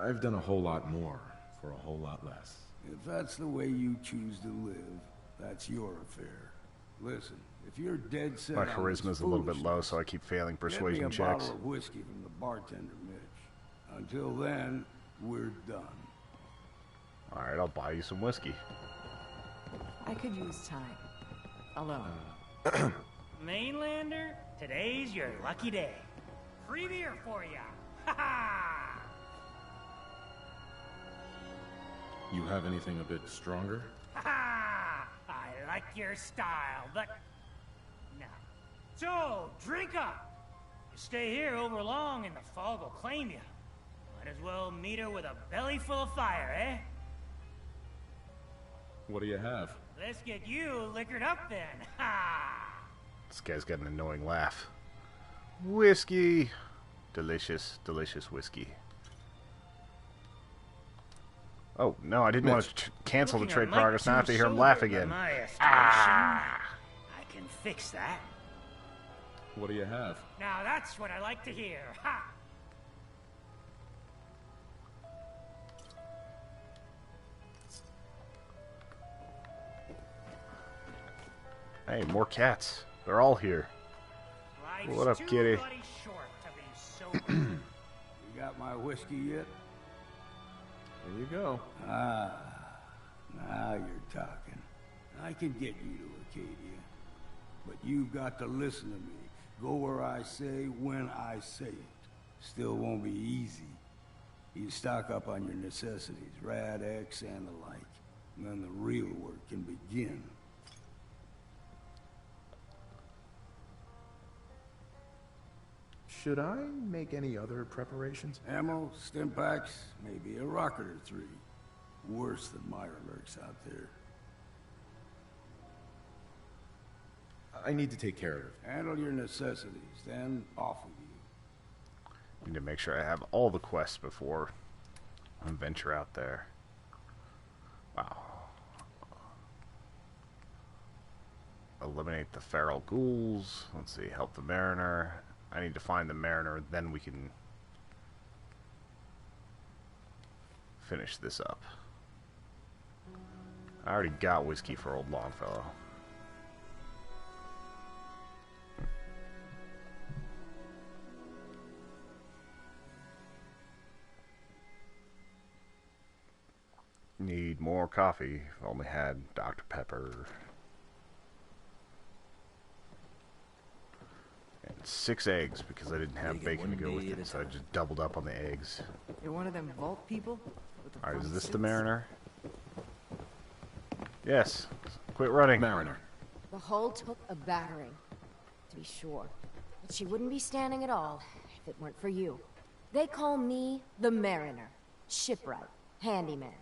I've done a whole lot more for a whole lot less. If that's the way you choose to live, that's your affair. Listen, if you're dead set My charisma's a little bit low, so I keep failing persuasion get me a checks. bottle of whiskey from the bartender, Mitch. Until then, we're done. Alright, I'll buy you some whiskey. I could use time. Alone. Mainlander, today's your lucky day. Free beer for ya. Ha ha! You have anything a bit stronger? Ha ha! I like your style, but no. So, drink up. You stay here over long and the fog will claim you. Might as well meet her with a belly full of fire, eh? What do you have? Let's get you liquored up then. Ha! This guy's got an annoying laugh. Whiskey! Delicious, delicious whiskey. Oh, no, I didn't want to cancel the trade progress. Now I have to hear him laugh again. I can fix that. What do you have? Now that's what I like to hear. Ha! Hey, more cats. They're all here. Life's What up, too kitty? bloody short to be sober. You got my whiskey yet? Here you go. Ah, now you're talking. I can get you to Acadia. But you've got to listen to me. Go where I say, when I say it. Still won't be easy. You stock up on your necessities, Rad-X and the like. And then the real work can begin. Should I make any other preparations? Ammo, stim packs, maybe a rocket or 3. Worse than Meyer lurks out there. I need to take care of it. Handle your necessities, then off with you. Need to make sure I have all the quests before I venture out there. Wow. Eliminate the feral ghouls. Let's see, help the mariner. I need to find the mariner, then we can finish this up. I already got whiskey for old Longfellow. Need more coffee. If only had Dr. Pepper. And 6 eggs because I didn't have bacon to go with it, so I just doubled up on the eggs. You're one of them vault people? With the Alright, is fun this the suits? mariner? Yes. Quit running. Mariner. The hull took a battering, to be sure. But she wouldn't be standing at all if it weren't for you. They call me the Mariner, shipwright, handyman,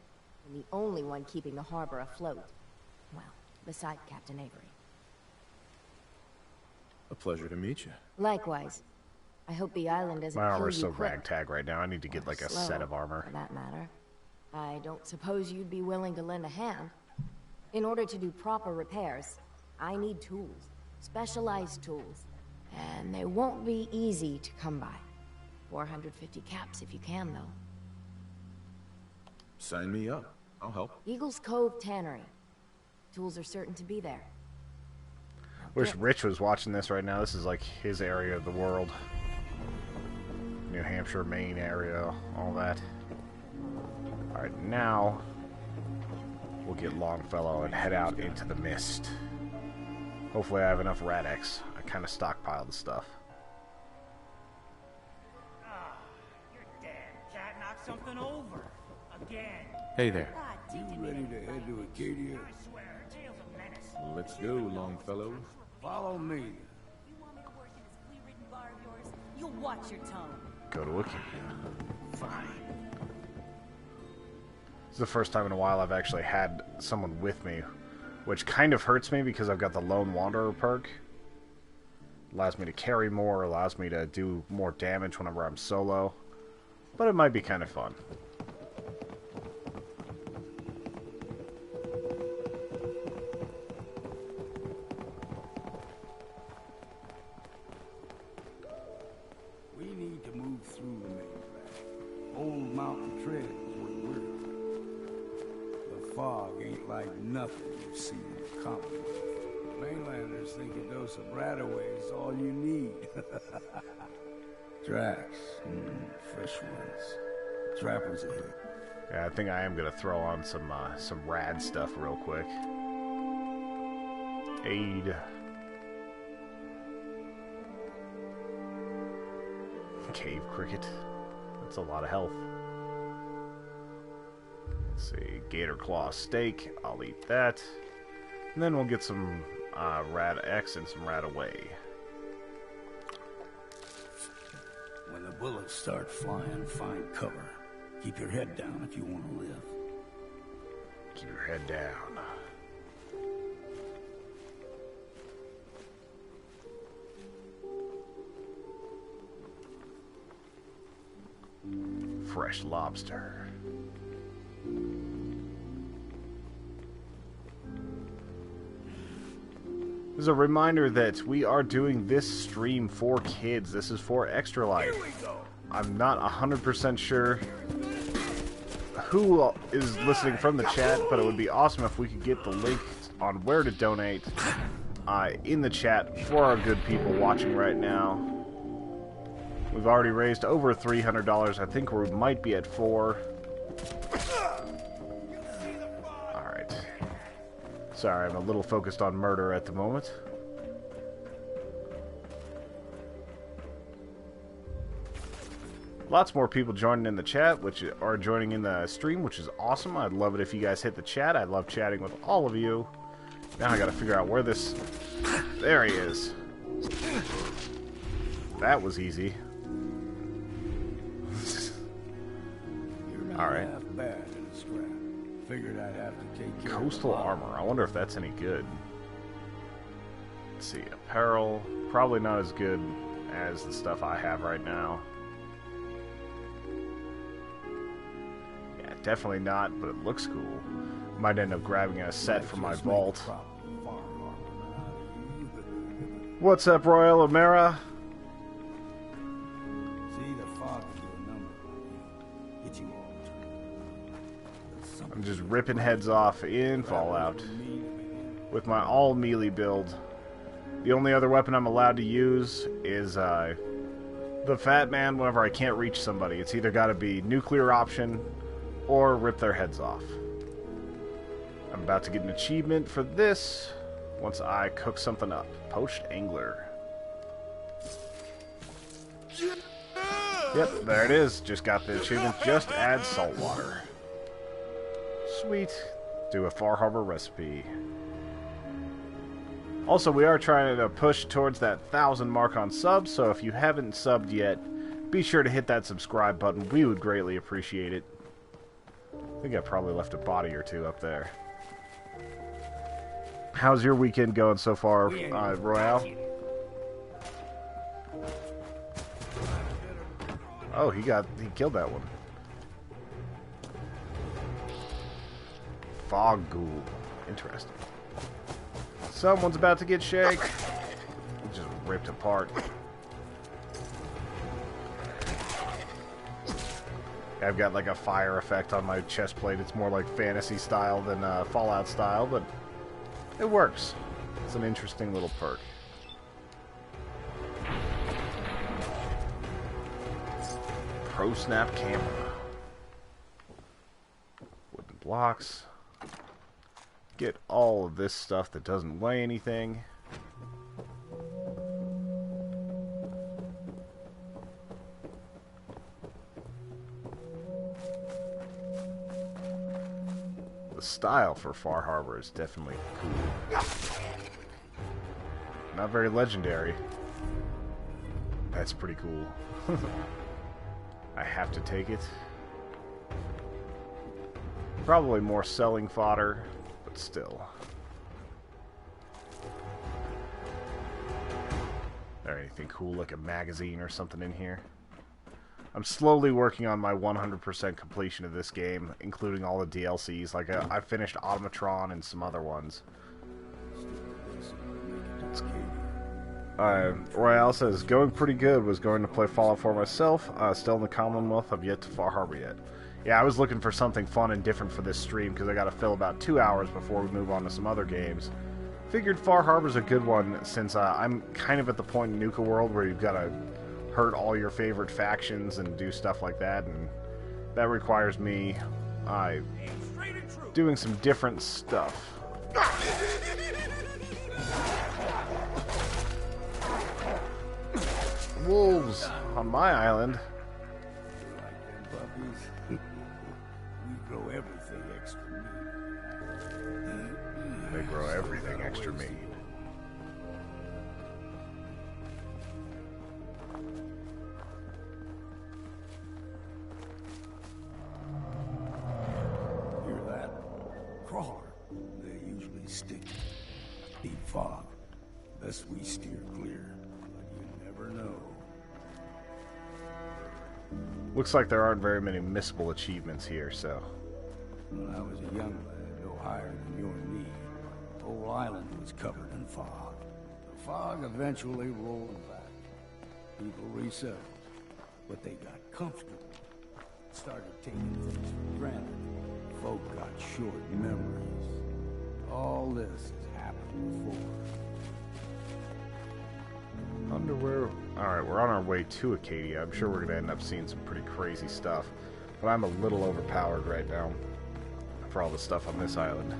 and the only one keeping the harbor afloat. Well, beside Captain Avery. A pleasure to meet you. Likewise. I hope the island doesn't My kill armor's you so quick. ragtag right now. I need to get like a Slow, set of armor. for that matter. I don't suppose you'd be willing to lend a hand. In order to do proper repairs, I need tools. Specialized tools. And they won't be easy to come by. 450 caps if you can, though. Sign me up. I'll help. Eagles Cove Tannery. Tools are certain to be there. Wish Rich was watching this right now. This is like his area of the world. New Hampshire, Maine area, all that. Alright, now we'll get Longfellow and head out into the mist. Hopefully I have enough Rad-X. I kind of stockpiled the stuff. Your damn cat knocked something over. Again. Hey there. You ready to head to Acadia? I swear to Let's go, Longfellow. Follow me. You'll watch your tongue. Go to Acadia. Fine. This is the first time in a while I've actually had someone with me, which kind of hurts me because I've got the Lone Wanderer perk. Allows me to carry more, allows me to do more damage whenever I'm solo. But it might be kind of fun. We need to move through the main track. Old Mountain Trail is where we're. The fog ain't like nothing you've seen in the Commonwealth. Mainlanders think a dose of Radaway is all you need. Tracks. Fresh ones. Trappers ahead. Yeah, I think I am gonna throw on some rad stuff real quick. Aid. Cave cricket. That's a lot of health. Let's see, gator claw steak. I'll eat that. And then we'll get some Rad X and some Rad Away. When the bullets start flying, find cover. Keep your head down if you want to live. Keep your head down. Fresh lobster. As a reminder that we are doing this stream for kids. This is for Extra Life. I'm not 100% sure who is listening from the chat, but it would be awesome if we could get the link on where to donate in the chat for our good people watching right now. We've already raised over $300. I think we might be at $400. Alright. Sorry, I'm a little focused on murder at the moment. Lots more people joining in the chat, which are joining in the stream, which is awesome. I'd love it if you guys hit the chat. I love chatting with all of you. Now I gotta figure out where this... There he is. That was easy. Alright. Bad in a scrap. Figured I'd have to take care Coastal armor. I wonder if that's any good. Let's see. Apparel. Probably not as good as the stuff I have right now. Yeah, definitely not, but it looks cool. Might end up grabbing a set from my vault. What's up, Royal O'Mara? See, the fog will do a number on you. Get you all turned. I'm just ripping heads off in Fallout with my all melee build. The only other weapon I'm allowed to use is the Fat Man whenever I can't reach somebody. It's either got to be nuclear option or rip their heads off. I'm about to get an achievement for this once I cook something up. Poached Angler. Yep, there it is. Just got the achievement. Just add salt water. Sweet. Do a Far Harbor recipe. Also, we are trying to push towards that 1,000 mark on subs, so if you haven't subbed yet, be sure to hit that subscribe button. We would greatly appreciate it. I think I probably left a body or two up there. How's your weekend going so far, Royale? Oh, he killed that one. Fog Ghoul. Interesting. Someone's about to get shanked. Just ripped apart. I've got like a fire effect on my chest plate. It's more like fantasy style than Fallout style, but it works. It's an interesting little perk. Pro Snap camera. Wooden blocks. Get all of this stuff that doesn't weigh anything. The style for Far Harbor is definitely cool. Not very legendary. That's pretty cool. I have to take it. Probably more selling fodder, but still. Is there anything cool like a magazine or something in here? I'm slowly working on my 100% completion of this game, including all the DLCs. Like, I finished Automatron and some other ones. Royale says, going pretty good. Was going to play Fallout 4 myself. Still in the Commonwealth. I've yet to Far Harbor yet. Yeah, I was looking for something fun and different for this stream because I got to fill about 2 hours before we move on to some other games. Figured Far Harbor's a good one since I'm kind of at the point in Nuka World where you've got to hurt all your favorite factions and do stuff like that, and that requires me doing some different stuff. Wolves on my island. We grow everything extra meat. They grow everything extra meat. Hear that? Crawler. They usually stick. Deep fog. Best we steer clear. But you never know. Looks like there aren't very many missable achievements here, so. When I was a young lad, no higher than you and me, the whole island was covered in fog. The fog eventually rolled back. People resettled, but they got comfortable. Started taking things for granted. Folk got short memories. All this has happened before. Underwear. Alright, we're on our way to Acadia. I'm sure we're going to end up seeing some pretty crazy stuff. But I'm a little overpowered right now for all the stuff on this island.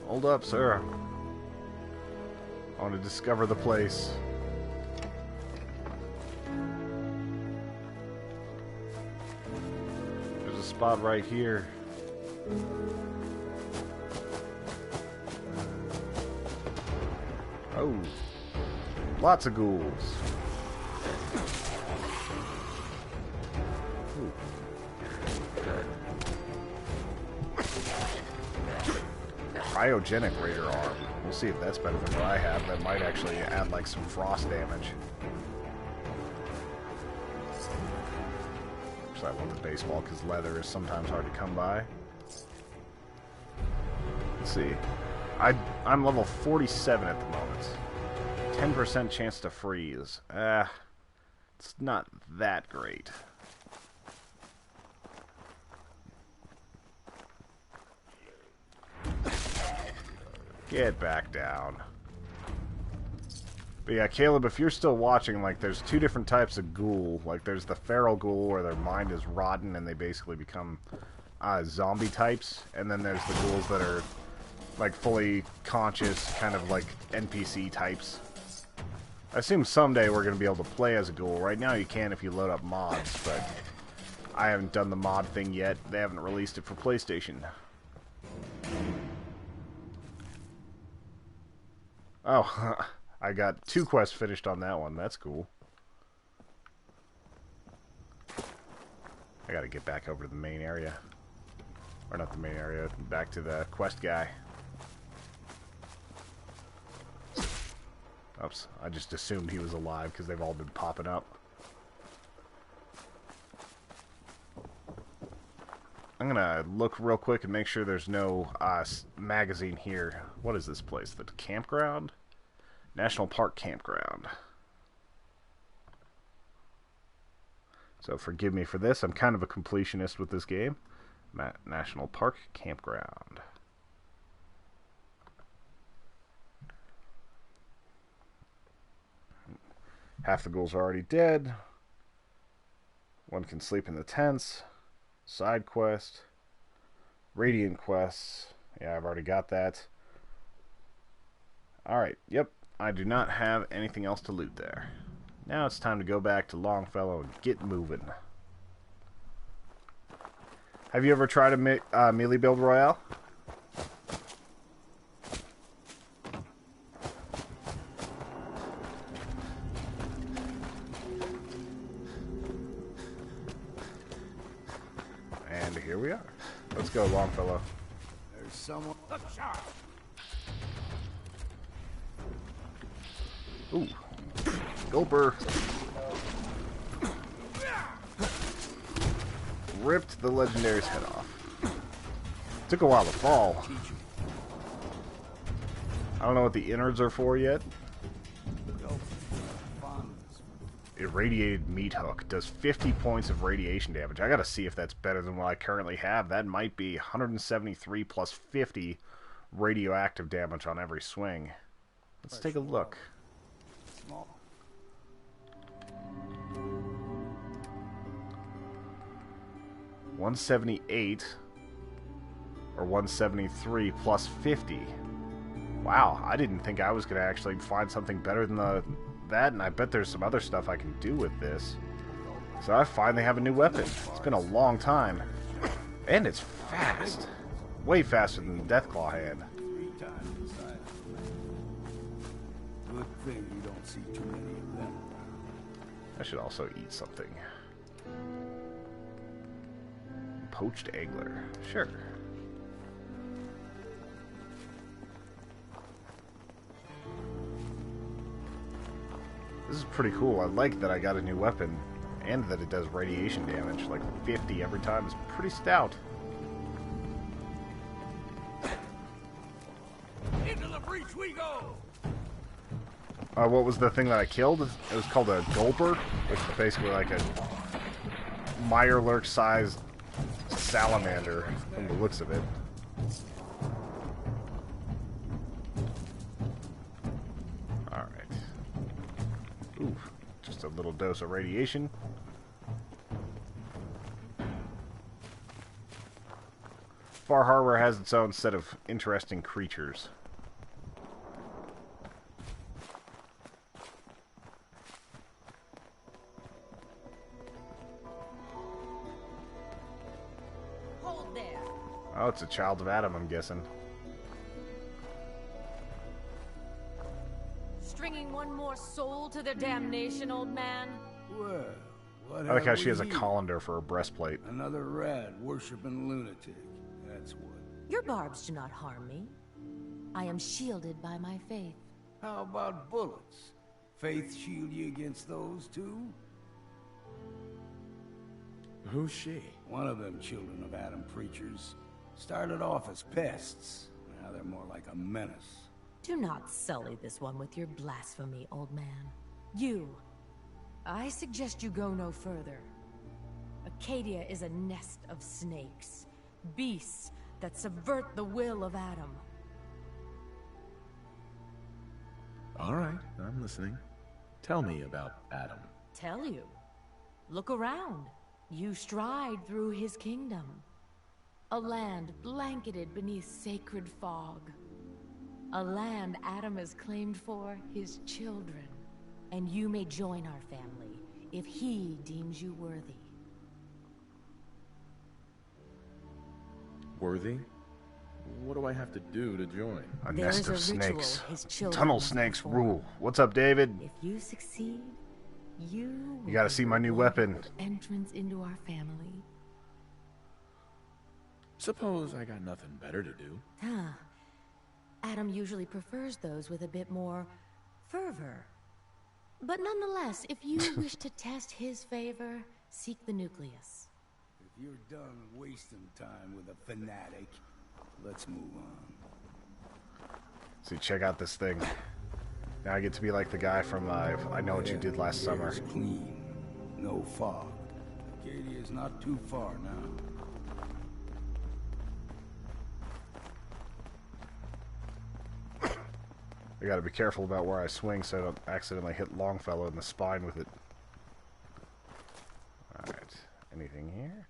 Hold up, sir. I want to discover the place. There's a spot right here. Oh, lots of ghouls. Ooh. Cryogenic Raider arm. We'll see if that's better than what I have. That might actually add like some frost damage. Actually, I want the baseball because leather is sometimes hard to come by. Let's see. I'm level 47 at the moment. 10% chance to freeze. It's not that great. Get back down. But yeah, Caleb, if you're still watching, like, there's two different types of ghoul. Like, there's the feral ghoul, where their mind is rotten and they basically become zombie types. And then there's the ghouls that are like fully conscious, kind of like NPC types. I assume someday we're going to be able to play as a ghoul. Right now you can if you load up mods, but I haven't done the mod thing yet. They haven't released it for PlayStation. Oh, I got 2 quests finished on that one. That's cool. I gotta get back over to the main area. Or not the main area, back to the quest guy. Oops, I just assumed he was alive because they've all been popping up. I'm gonna look real quick and make sure there's no magazine here. What is this place? The campground? National Park Campground. So forgive me for this. I'm kind of a completionist with this game. National Park Campground. Half the ghouls are already dead. One can sleep in the tents. Side quest. Radiant quests. Yeah, I've already got that. Alright, yep. I do not have anything else to loot there. Now it's time to go back to Longfellow and get moving. Have you ever tried a melee build royale? And here we are. Let's go, Longfellow. There's someone. Ooh. Gulper. Ripped the legendary's head off. Took a while to fall. I don't know what the innards are for yet. Irradiated meat hook does 50 points of radiation damage. I gotta see if that's better than what I currently have. That might be 173 plus 50 radioactive damage on every swing. Let's take a look. 178 or 173 plus 50. Wow, I didn't think I was going to actually find something better than that, and I bet there's some other stuff I can do with this. So I finally have a new weapon. It's been a long time. And it's fast. Way faster than the Deathclaw hand. 3 times the size of man. Good thing you don't see too many of them. I should also eat something. Poached angler. Sure. This is pretty cool. I like that I got a new weapon and that it does radiation damage, like 50 every time. It's pretty stout. Into the breach we go! What was the thing that I killed? It was called a Gulper, which is basically like a Mirelurk-sized salamander from the looks of it. Alright. Ooh, just a little dose of radiation. Far Harbor has its own set of interesting creatures. Oh, it's a child of Adam, I'm guessing. Stringing one more soul to their damnation, old man? Well, what I like how have she has a we colander for a breastplate. Another rad worshipping lunatic. That's what. Your barbs do not harm me. I am shielded by my faith. How about bullets? Faith shield you against those too? Who's she? One of them children of Adam preachers. Started off as pests. Now they're more like a menace. Do not sully this one with your blasphemy, old man. You. I suggest you go no further. Acadia is a nest of snakes. Beasts that subvert the will of Adam. All right, I'm listening. Tell me about Adam. Tell you. Look around. You stride through his kingdom. A land blanketed beneath sacred fog. A land Adam has claimed for his children. And you may join our family if he deems you worthy. Worthy? What do I have to do to join? A There nest is of a ritual snakes. his children Tunnel must snakes perform. rule. What's up, David? If you succeed, you You gotta see my new weapon. entrance into our family. Suppose I got nothing better to do. Huh. Adam usually prefers those with a bit more fervor. But nonetheless, if you wish to test his favor, seek the nucleus. If you're done wasting time with a fanatic, let's move on. See, check out this thing. Now I get to be like the guy from I Know What You Did Last Summer. Air's clean. No fog. Acadia's not too far now. I gotta be careful about where I swing so I don't accidentally hit Longfellow in the spine with it. Alright, anything here?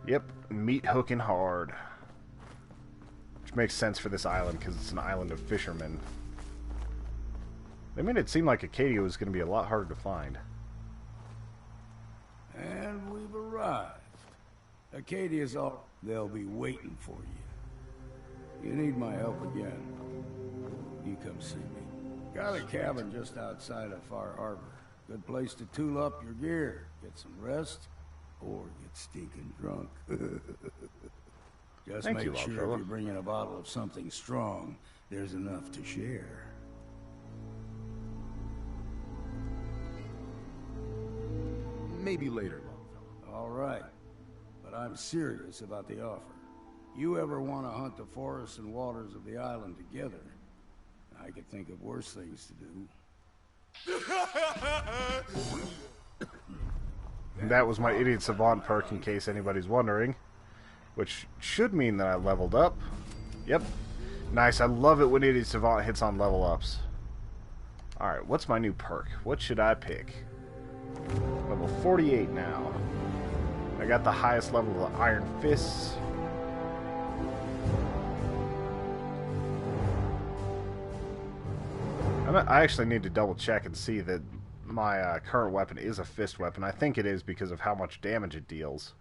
Yep, meat hooking hard. Which makes sense for this island because it's an island of fishermen. They made it seem like Acadia was going to be a lot harder to find. And we've arrived. Acadia's all... They'll be waiting for you. You need my help again. You come see me. Got a cabin just outside of Far Harbor. Good place to tool up your gear, get some rest, or get stinking drunk. Just Thank make you, sure if Alcala. you're bringing a bottle of something strong, there's enough to share. Maybe later. All right, but I'm serious about the offer. You ever want to hunt the forests and waters of the island together, I could think of worse things to do. That was my Idiot Savant perk, in case anybody's wondering. Which should mean that I leveled up. Yep. Nice, I love it when Idiot Savant hits on level ups. Alright, what's my new perk? What should I pick? Level 48 now. I got the highest level of the Iron Fists. I actually need to double check and see that my current weapon is a fist weapon. I think it is because of how much damage it deals.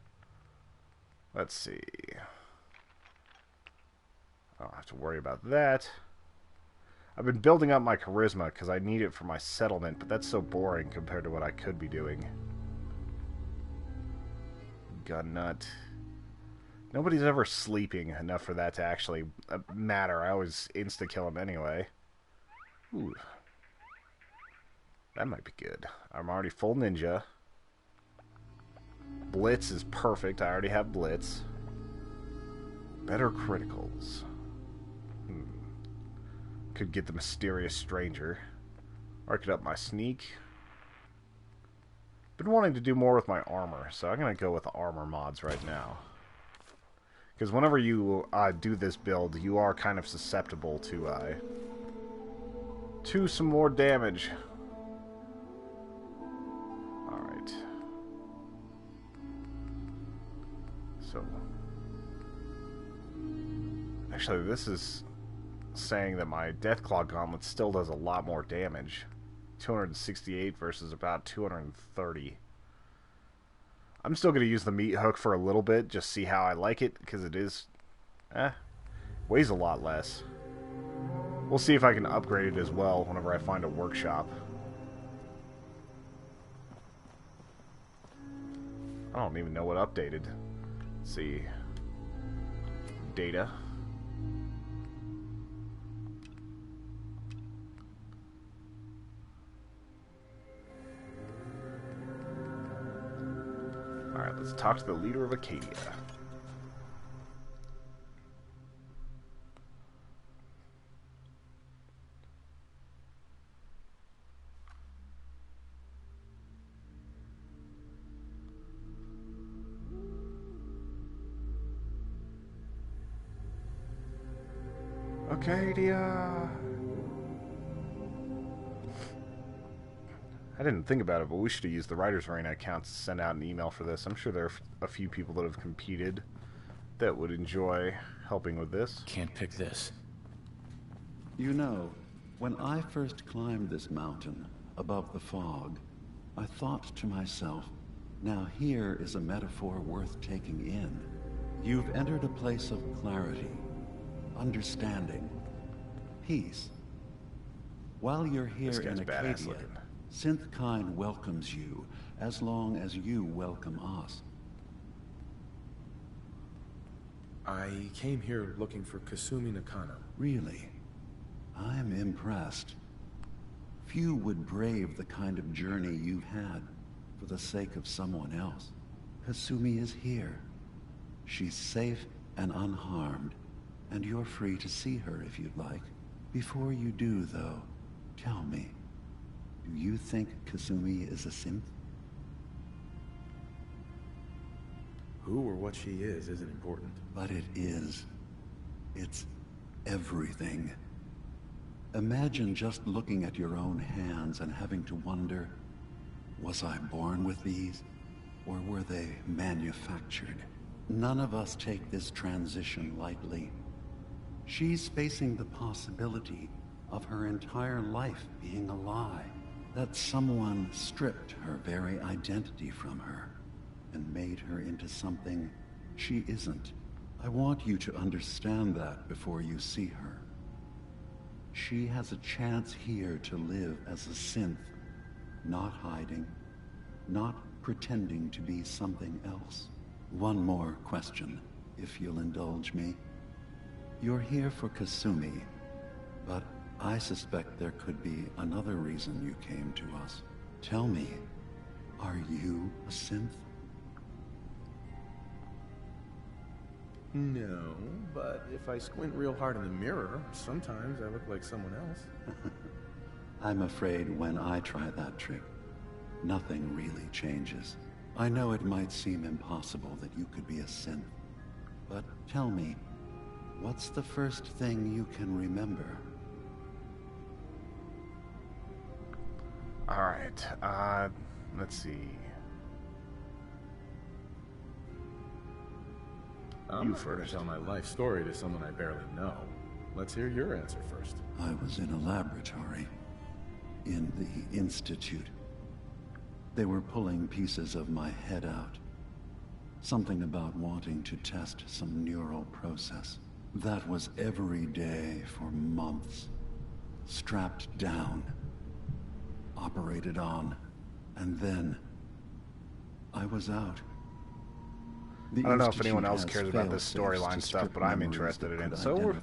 Let's see. I don't have to worry about that. I've been building up my charisma because I need it for my settlement, but that's so boring compared to what I could be doing. Gun nut. Nobody's ever sleeping enough for that to actually matter. I always insta-kill him anyway. Ooh. That might be good. I'm already full ninja. Blitz is perfect. I already have Blitz. Better criticals. Could get the Mysterious Stranger. Or I could up my sneak. Been wanting to do more with my armor, so I'm going to go with the armor mods right now. Because whenever you do this build, you are kind of susceptible to some more damage. Alright. So. Actually, this is saying that my Deathclaw Gauntlet still does a lot more damage. 268 versus about 230. I'm still going to use the meat hook for a little bit, just see how I like it, because it is, weighs a lot less. We'll see if I can upgrade it as well whenever I find a workshop. I don't even know what updated. Let's see. Data. Alright, let's talk to the leader of Acadia. Acadia! I didn't think about it, but we should have used the Writers Arena account to send out an email for this. I'm sure there are a few people that have competed that would enjoy helping with this. Can't pick this. You know, when I first climbed this mountain above the fog, I thought to myself, now here is a metaphor worth taking in. You've entered a place of clarity, understanding, peace. While you're here in Acadia, Synthkind welcomes you, as long as you welcome us. I came here looking for Kasumi Nakano. Really? I'm impressed. Few would brave the kind of journey you've had for the sake of someone else. Kasumi is here. She's safe and unharmed, and you're free to see her if you'd like. Before you do, though, tell me, do you think Kasumi is a synth? Who or what she is isn't important. But it is. It's everything. Imagine just looking at your own hands and having to wonder, was I born with these, or were they manufactured? None of us take this transition lightly. She's facing the possibility of her entire life being a lie, that someone stripped her very identity from her and made her into something she isn't. I want you to understand that before you see her. She has a chance here to live as a synth, not hiding, not pretending to be something else. One more question, if you'll indulge me. You're here for Kasumi, but I suspect there could be another reason you came to us. Tell me, are you a synth? No, but if I squint real hard in the mirror, sometimes I look like someone else. I'm afraid when I try that trick, nothing really changes. I know it might seem impossible that you could be a synth, but tell me, what's the first thing you can remember? Alright, let's see. I'm not going to tell my life story to someone I barely know. Let's hear your answer first. I was in a laboratory, in the Institute. They were pulling pieces of my head out. Something about wanting to test some neural process. That was every day for months. Strapped down, operated on, and then I was out. I don't know if anyone else cares about this storyline stuff, but I'm interested in it, so we're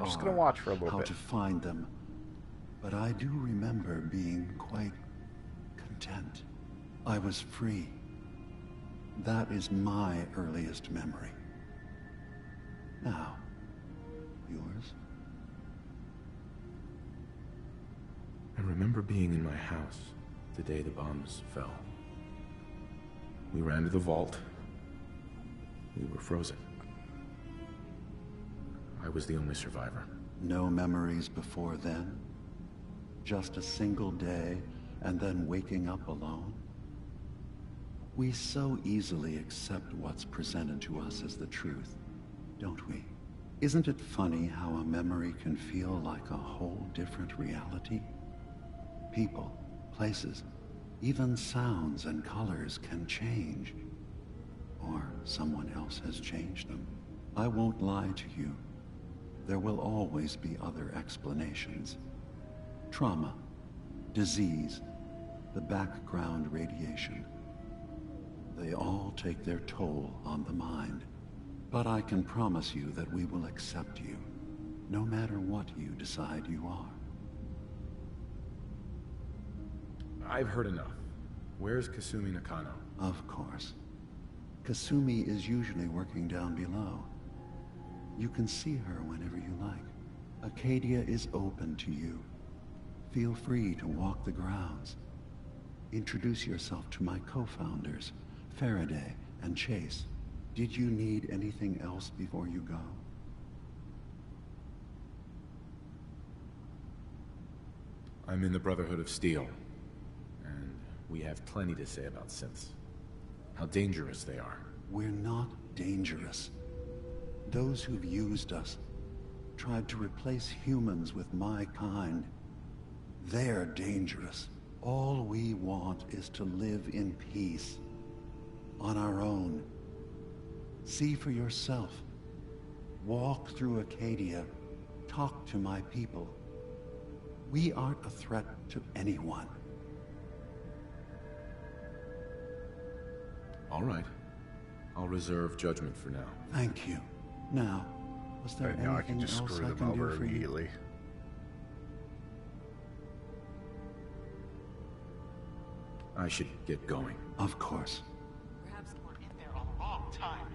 just gonna watch for a little bit. How to find them. But I do remember being quite content. I was free. That is my earliest memory. Now, yours? I remember being in my house the day the bombs fell. We ran to the vault. We were frozen. I was the only survivor. No memories before then? Just a single day, and then waking up alone? We so easily accept what's presented to us as the truth, don't we? Isn't it funny how a memory can feel like a whole different reality? People, places, even sounds and colors can change. Or someone else has changed them. I won't lie to you. There will always be other explanations. Trauma, disease, the background radiation. They all take their toll on the mind. But I can promise you that we will accept you, no matter what you decide you are. I've heard enough. Where's Kasumi Nakano? Of course. Kasumi is usually working down below. You can see her whenever you like. Acadia is open to you. Feel free to walk the grounds. Introduce yourself to my co-founders, Faraday and Chase. Did you need anything else before you go? I'm in the Brotherhood of Steel, and we have plenty to say about synths. How dangerous they are. We're not dangerous. Those who've used us, tried to replace humans with my kind, they're dangerous. All we want is to live in peace, on our own. See for yourself. Walk through Acadia. Talk to my people. We aren't a threat to anyone. All right. I'll reserve judgment for now. Thank you. Now, was there anything I can just else screw I them can do over for immediately. you? I should get going. Of course. Perhaps we're in there a long time.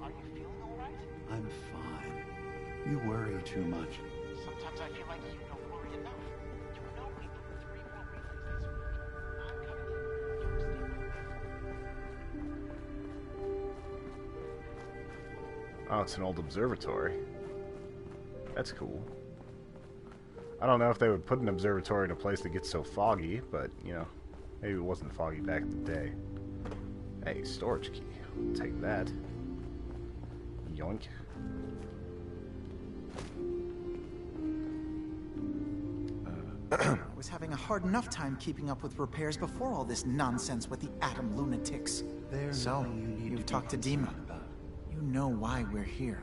Are you feeling all right? I'm fine. You worry too much. Sometimes I feel like you don't worry enough. You know we blew 3 more relays this week. I'm coming in. Oh, it's an old observatory. That's cool. I don't know if they would put an observatory in a place that gets so foggy, but, you know, maybe it wasn't foggy back in the day. Hey, storage key. I'll take that. Yoink. I was having a hard enough time keeping up with repairs before all this nonsense with the Atom lunatics. So, you've talked to Dima. You know why we're here.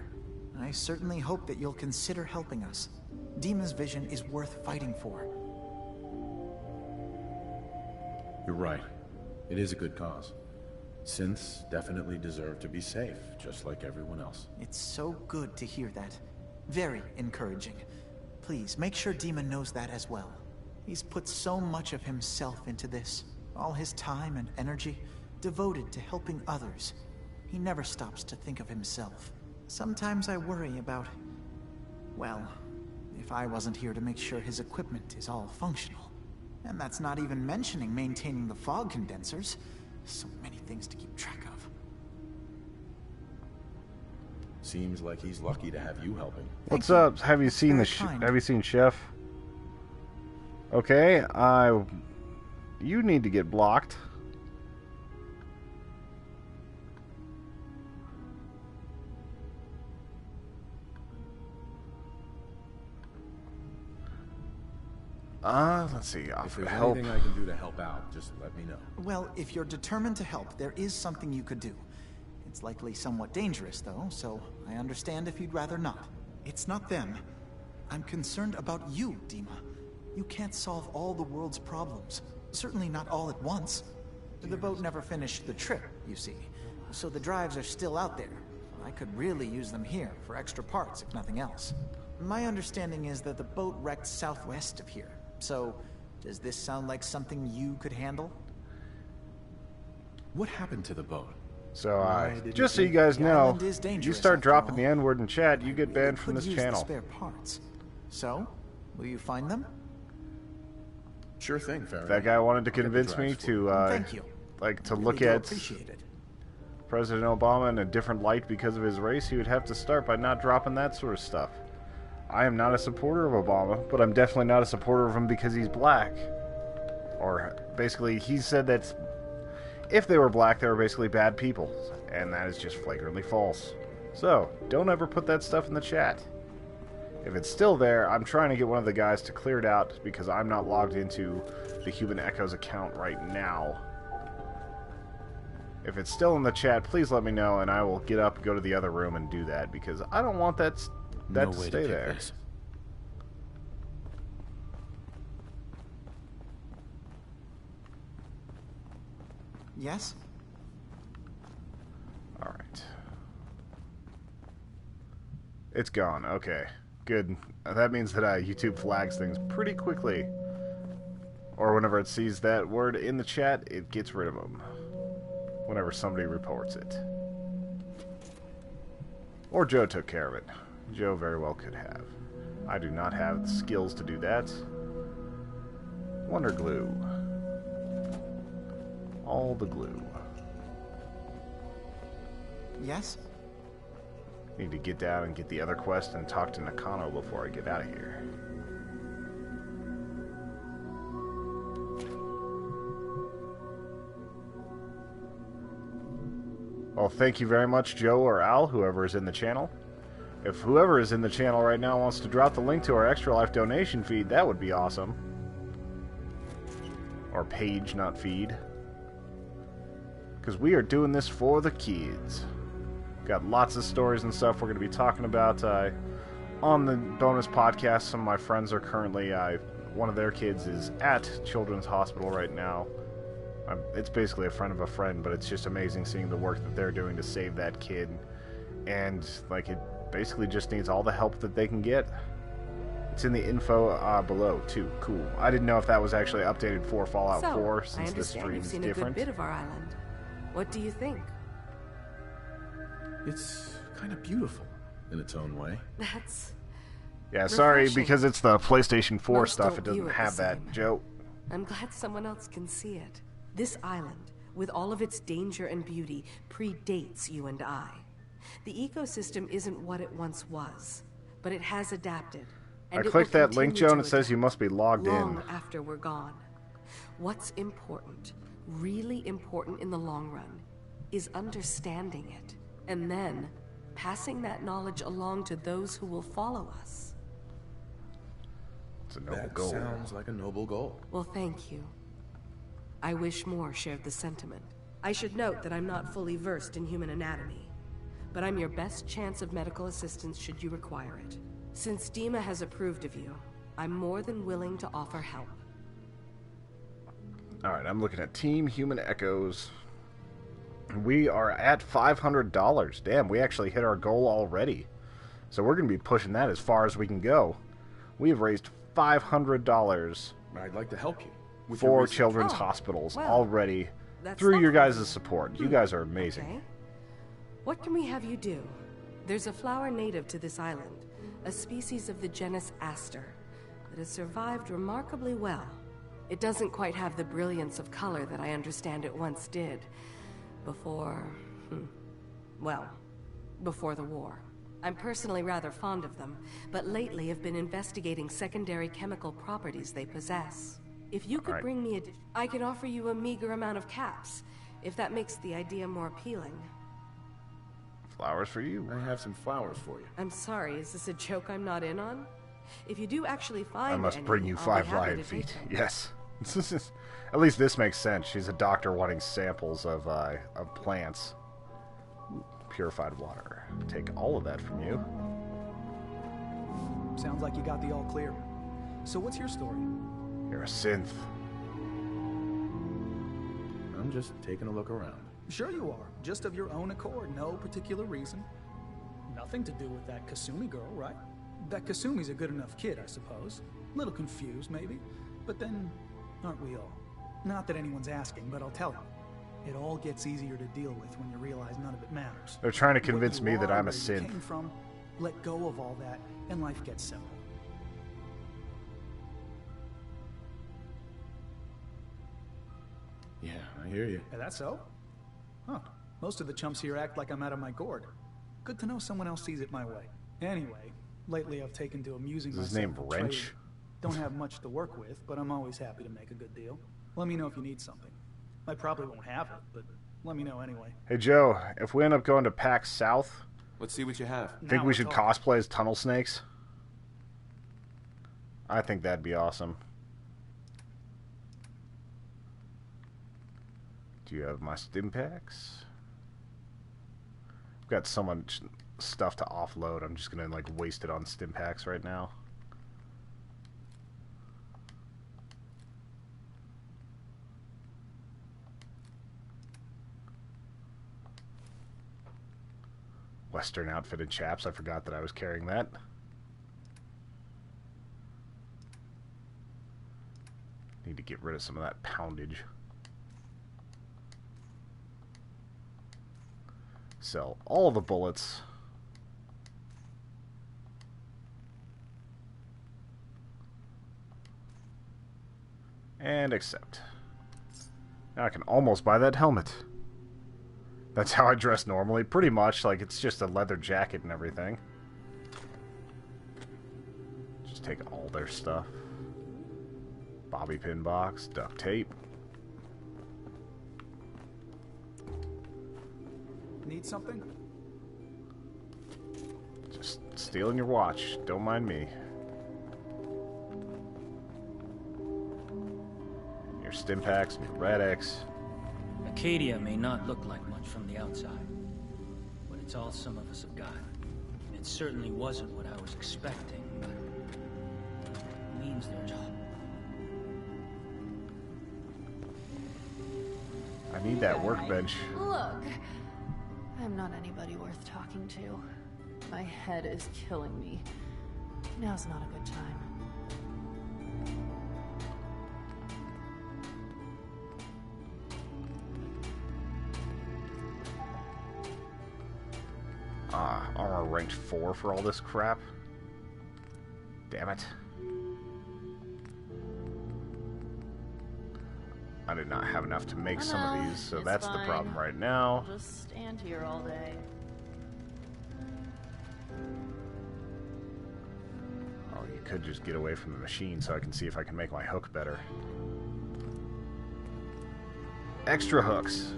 I certainly hope that you'll consider helping us. Dima's vision is worth fighting for. You're right. It is a good cause. Synths definitely deserve to be safe, just like everyone else. It's so good to hear that. Very encouraging. Please, make sure Dima knows that as well. He's put so much of himself into this. All his time and energy devoted to helping others. He never stops to think of himself. Sometimes I worry about... well, if I wasn't here to make sure his equipment is all functional. And that's not even mentioning maintaining the fog condensers. So many things to keep track of. Seems like he's lucky to have you helping. What's up? Have you seen have you seen Chef? Okay, you need to get blocked. Let's see. If there's anything I can do to help out, just let me know. Well, if you're determined to help, there is something you could do. It's likely somewhat dangerous, though, so I understand if you'd rather not. It's not them. I'm concerned about you, Dima. You can't solve all the world's problems. Certainly not all at once. The boat never finished the trip, you see. So the drives are still out there. I could really use them here for extra parts, if nothing else. My understanding is that the boat wrecked southwest of here. So, does this sound like something you could handle? What happened to the boat? So, just so you guys know, you start dropping the N-word in chat, you get banned from this channel. Spare parts. So, will you find them? Sure thing, Faraday. That guy wanted to convince me to, look at President Obama in a different light because of his race. He would have to start by not dropping that sort of stuff. I am not a supporter of Obama, but I'm definitely not a supporter of him because he's black. Or, basically, he said that if they were black, they were basically bad people. And that is just flagrantly false. So, don't ever put that stuff in the chat. If it's still there, I'm trying to get one of the guys to clear it out because I'm not logged into the Human Echoes account right now. If it's still in the chat, please let me know and I will get up and go to the other room and do that because I don't want that to stay there. Yes? Alright. It's gone. Okay. Good. That means that YouTube flags things pretty quickly. Or whenever it sees that word in the chat, it gets rid of them. Whenever somebody reports it. Or Joe took care of it. Joe very well could have. I do not have the skills to do that. Wonder glue. All the glue. Yes? Need to get down and get the other quest and talk to Nakano before I get out of here. Well, thank you very much, Joe or Al, whoever is in the channel. If whoever is in the channel right now wants to drop the link to our Extra Life donation feed, that would be awesome. Or page, not feed. Because we are doing this for the kids. Got lots of stories and stuff we're going to be talking about on the bonus podcast. Some of my friends are currently, one of their kids is at Children's Hospital right now. It's basically a friend of a friend, but it's just amazing seeing the work that they're doing to save that kid. And, like, it basically just needs all the help that they can get. It's in the info below, too. Cool. I didn't know if that was actually updated for Fallout 4, since the stream is different. I understand you've seen a good bit of our island. What do you think? It's kind of beautiful in its own way. That's... Yeah, sorry, because it's the PlayStation 4 Most stuff, don't it doesn't view it have the that, same. Joe. I'm glad someone else can see it. This island, with all of its danger and beauty, predates you and I. The ecosystem isn't what it once was, but it has adapted. I And clicked that link, Joe, and it to says you must be logged long in. after we're gone. What's important, really important in the long run, is understanding it, and then passing that knowledge along to those who will follow us. It's a noble That goal. sounds like a noble goal. Well, thank you. I wish more shared the sentiment. I should note that I'm not fully versed in human anatomy, but I'm your best chance of medical assistance should you require it. Since Dima has approved of you, I'm more than willing to offer help. Alright, I'm looking at Team Human Echoes. We are at $500. Damn, we actually hit our goal already. So we're going to be pushing that as far as we can go. We have raised $500 I'd like to help you with for your research. children's hospitals well, already that's through your thoughtful. guys' support. You guys are amazing. Okay. What can we have you do? There's a flower native to this island, a species of the genus Aster, that has survived remarkably well. It doesn't quite have the brilliance of color that I understand it once did. Before the war. I'm personally rather fond of them, but lately have been investigating secondary chemical properties they possess. If you could bring me I can offer you a meager amount of caps, if that makes the idea more appealing. Flowers for you. I have some flowers for you. I'm sorry, is this a joke I'm not in on? If you do actually find I must any, bring you I'll be 5 happy lion to take feet. them. Yes. At least this makes sense. She's a doctor wanting samples of plants. Ooh, purified water. Take all of that from you. Sounds like you got the all clear. So what's your story? You're a synth. I'm just taking a look around. Sure you are. Just of your own accord, no particular reason. Nothing to do with that Kasumi girl, right? That Kasumi's a good enough kid, I suppose. Little confused, maybe. But then, aren't we all? Not that anyone's asking, but I'll tell you. It all gets easier to deal with when you realize none of it matters. They're trying to What convince you me that are, I'm a where you synth. came from, let go of all that, and life gets simple. Yeah, I hear you. Is that so? Huh. Most of the chumps here act like I'm out of my gourd. Good to know someone else sees it my way. Anyway, lately I've taken to amusing Is his myself name with Wrench? trading. Don't have much to work with, but I'm always happy to make a good deal. Let me know if you need something. I probably won't have it, but let me know anyway. Hey Joe, if we end up going to PAX South, let's see what you have. Think we should cosplay as Tunnel Snakes? I think that'd be awesome. Do you have my stim packs? I've got so much stuff to offload. I'm just gonna like waste it on stim packs right now. Western outfitted chaps. I forgot that I was carrying that. Need to get rid of some of that poundage. Sell all the bullets. And accept. Now I can almost buy that helmet. That's how I dress normally, pretty much. Like, it's just a leather jacket and everything. Just take all their stuff. Bobby pin box, duct tape. Need something? Just stealing your watch. Don't mind me. Your stim packs, your Red X. Acadia may not look like much from the outside, but it's all some of us have got. It certainly wasn't what I was expecting, but it means there's hope. I need that workbench. Look, I'm not anybody worth talking to. My head is killing me. Now's not a good time. Armor ranked 4 for all this crap. Damn it. I did not have enough to make some of these, so It's that's the fine. problem right now. I'll just stand here all day. Oh, you could just get away from the machine so I can see if I can make my hook better. Extra hooks.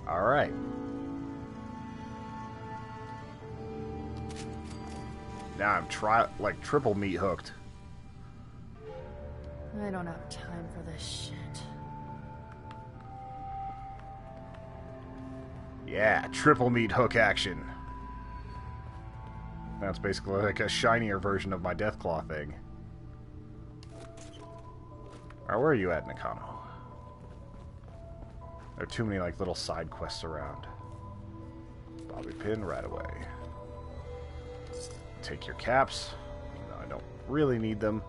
Alright. Now I'm triple meat hooked. I don't have time for this shit. Yeah, triple meat hook action. That's basically like a shinier version of my Deathclaw thing. Alright, where are you at, Nakano? There are too many like little side quests around. Bobby pin right away. Take your caps. No, I don't really need them.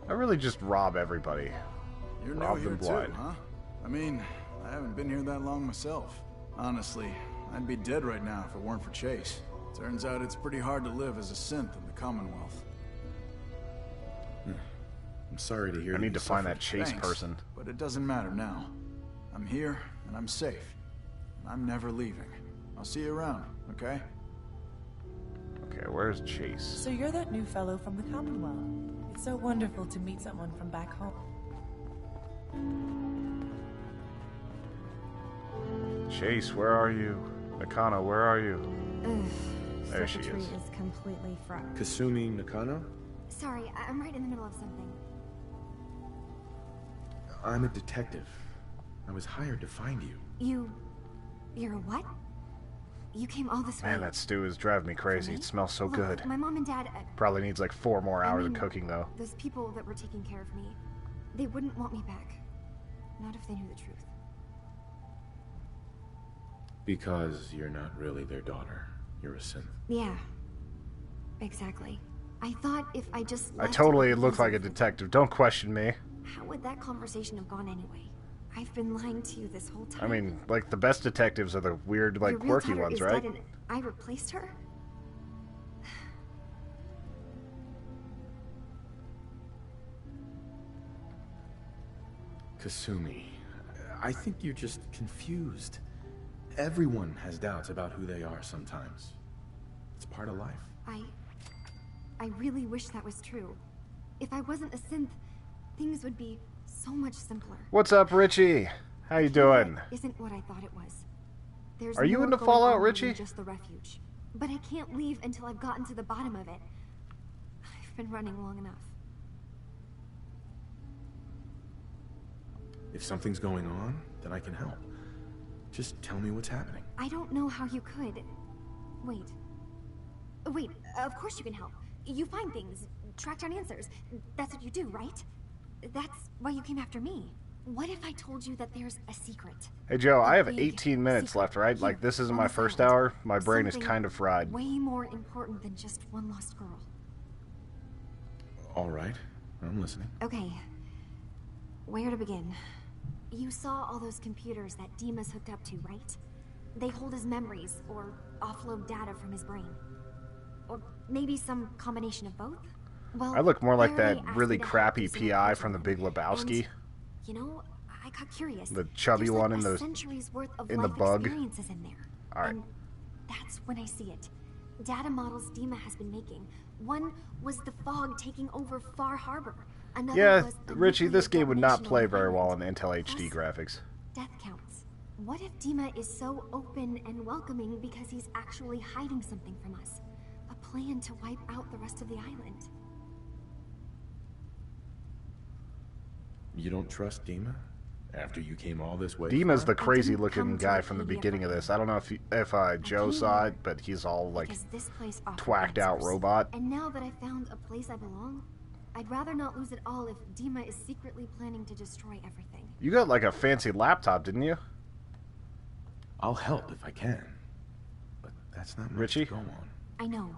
I really just rob everybody. You're rob new them here blind. too, huh? I mean, I haven't been here that long myself. Honestly, I'd be dead right now if it weren't for Chase. Turns out it's pretty hard to live as a synth in the Commonwealth. I'm sorry to hear I that need you to find suffered. that Chase Thanks, person. but it doesn't matter now. I'm here, and I'm safe. I'm never leaving. I'll see you around, okay? Okay, where's Chase? So you're that new fellow from the Commonwealth. It's so wonderful to meet someone from back home. Chase, where are you? Nakano, where are you? There she Secretary is. is completely fried. Kasumi Nakano? Sorry, I'm right in the middle of something. I'm a detective. I was hired to find you. You're a what? You came all this way. Man, that stew is driving me crazy. It smells so Look, good. My mom and dad... Probably needs like 4 more hours mean, of cooking, though. Those people that were taking care of me, they wouldn't want me back. Not if they knew the truth. Because you're not really their daughter. You're a synth. Yeah. Exactly. I thought if I just I left totally it look like a detective. Don't question me. How would that conversation have gone anyway? I've been lying to you this whole time. I mean, like, the best detectives are the weird, like, Your real quirky daughter ones, is right? dead and I replaced her? Kasumi, I think you're just confused. Everyone has doubts about who they are sometimes. It's part of life. I really wish that was true. If I wasn't a synth, things would be so much simpler. What's up, Richie? How you doing? Isn't what I thought it was. There's Are you more into going Fallout, on Richie? than just the refuge. But I can't leave until I've gotten to the bottom of it. I've been running long enough. If something's going on, then I can help. Just tell me what's happening. I don't know how you could. Wait. Wait, of course you can help. You find things, track down answers. That's what you do, right? That's why you came after me. What if I told you that there's a secret? Hey, Joe, I have big 18 minutes secret left, right? here Like, this isn't on my this first island. hour. My brain is Something kind of fried. way more important than just one lost girl. All right, I'm listening. Okay. Where to begin? You saw all those computers that Dima's hooked up to, right? They hold his memories, or offload data from his brain. Or maybe some combination of both? Well, I look more like that Faraday asked really me to help crappy do some PI research from The on Big it, Lebowski. and, you know, I got curious. The chubby There's one like in a the century's worth of in the life bug. experiences in there. All right. And that's when I see it. Data models Dima has been making. One was the fog taking over Far Harbor. Another Yeah, was the Richie, nuclear this game would not detonation play on the very well island. in Intel HD graphics. Death counts. What if Dima is so open and welcoming because he's actually hiding something from us? A plan to wipe out the rest of the island. You don't trust Dima? After you came all this way? Dima's the far? crazy-looking guy from the beginning of this. I don't know if Joe saw it, but he's all like Because this place offers twacked out answers. robot. And now that I found a place I belong, I'd rather not lose it all if Dima is secretly planning to destroy everything. You got like a fancy laptop, didn't you? I'll help if I can. But that's not much Richie? to go on. I know.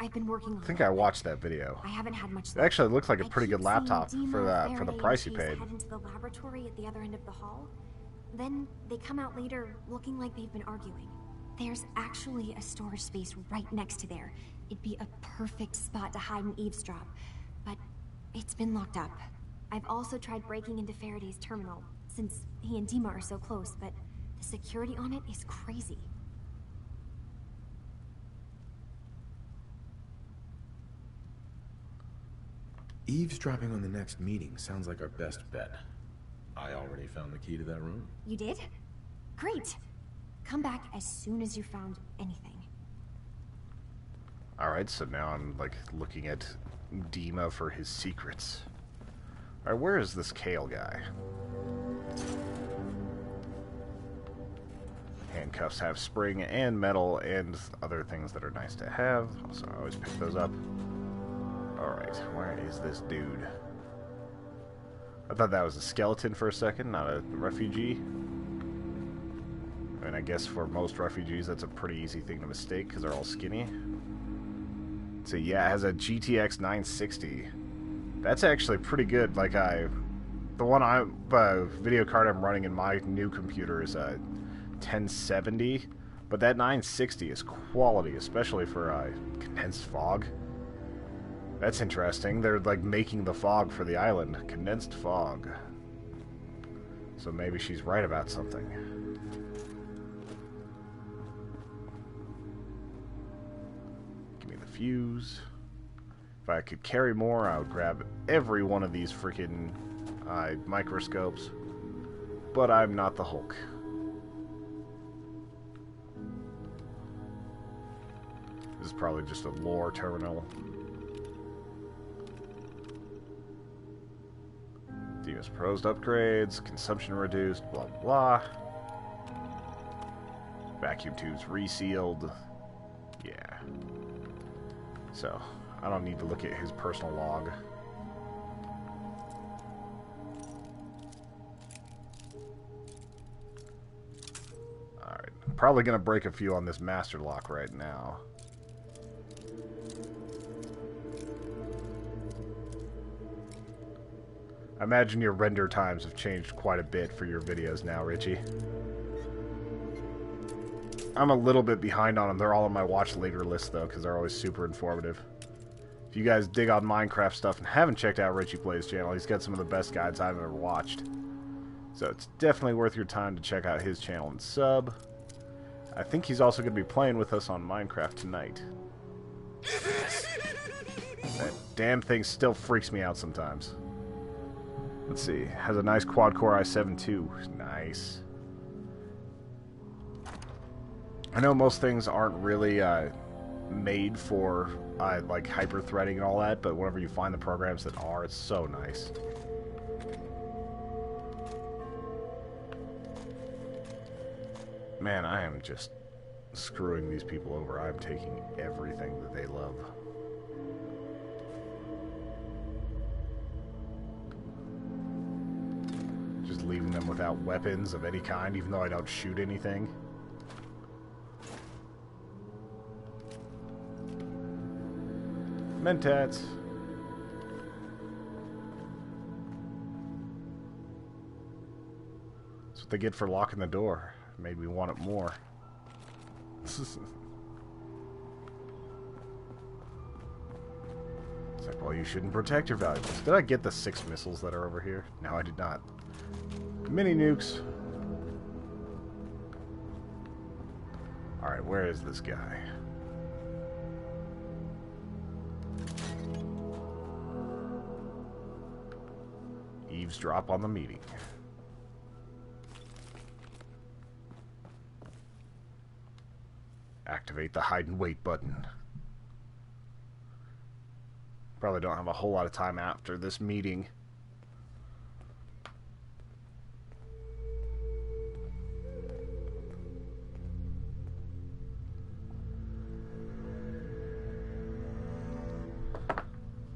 I've been working on I think it. I watched that video. I haven't had much It luck. actually looks like a I pretty keep good laptop seeing for Dima, that for the Faraday, price and you Chase paid. head into the laboratory at the other end of the hall. Then they come out later looking like they've been arguing. There's actually a storage space right next to there. It'd be a perfect spot to hide and eavesdrop. But it's been locked up. I've also tried breaking into Faraday's terminal, since he and Dima are so close, but the security on it is crazy. Eavesdropping on the next meeting sounds like our best bet. I already found the key to that room. You did? Great. Come back as soon as you found anything. Alright, so now I'm like looking at Dima for his secrets. Alright, where is this Kale guy? Handcuffs have spring and metal and other things that are nice to have, so I always pick those up. Alright, where is this dude? I thought that was a skeleton for a second, not a refugee. I mean, I guess for most refugees that's a pretty easy thing to mistake because they're all skinny. So yeah, it has a GTX 960. That's actually pretty good. Like the video card I'm running in my new computer is a 1070, but that 960 is quality, especially for condensed fog. That's interesting. They're like making the fog for the island. Condensed fog. So maybe she's right about something. Give me the fuse. If I could carry more, I would grab every one of these freaking microscopes. But I'm not the Hulk. This is probably just a lore terminal. Dima's prosed upgrades, consumption reduced, blah blah. Vacuum tubes resealed. Yeah. So, I don't need to look at his personal log. Alright, probably gonna break a few on this master lock right now. I imagine your render times have changed quite a bit for your videos now, Richie. I'm a little bit behind on them. They're all on my watch later list, though, because they're always super informative. If you guys dig on Minecraft stuff and haven't checked out Richie Plays channel, he's got some of the best guides I've ever watched. So it's definitely worth your time to check out his channel and sub. I think he's also going to be playing with us on Minecraft tonight. That damn thing still freaks me out sometimes. Let's see. Has a nice quad-core i7 too. Nice. I know most things aren't really made for like hyper-threading and all that, but whenever you find the programs that are, it's so nice. Man, I am just screwing these people over. I'm taking everything that they love. Just leaving them without weapons of any kind, even though I don't shoot anything. Mentats. That's what they get for locking the door. Made me want it more. It's like, well, you shouldn't protect your valuables. Did I get the 6 missiles that are over here? No, I did not. Mini nukes. Alright, where is this guy? Eavesdrop on the meeting. Activate the hide and wait button. Probably don't have a whole lot of time after this meeting.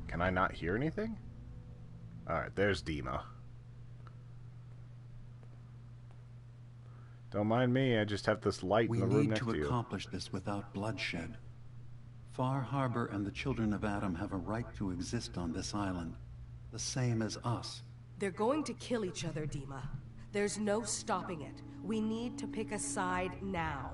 Can I not hear anything? Alright, there's Dima. Don't mind me, I just have this light in the room next to you. We need to accomplish this without bloodshed. Far Harbor and the children of Adam have a right to exist on this island, the same as us. They're going to kill each other, Dima. There's no stopping it. We need to pick a side now.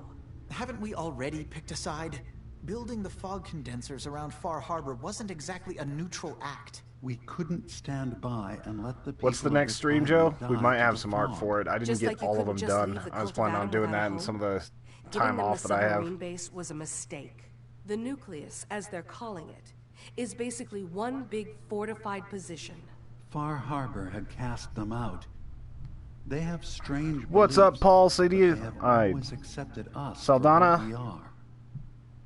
Haven't we already picked a side? Building the fog condensers around Far Harbor wasn't exactly a neutral act. We couldn't stand by and let the people. What's the next stream, Joe? We might have some art for it. I didn't get all of them done. I was planning on doing that in some of the time off that I have. The submarine base was a mistake. The nucleus, as they're calling it, is basically one big fortified position. Far Harbor had cast them out. They have strange. What's up, Paul? CD. They have always accepted us. Saldana. For what we are.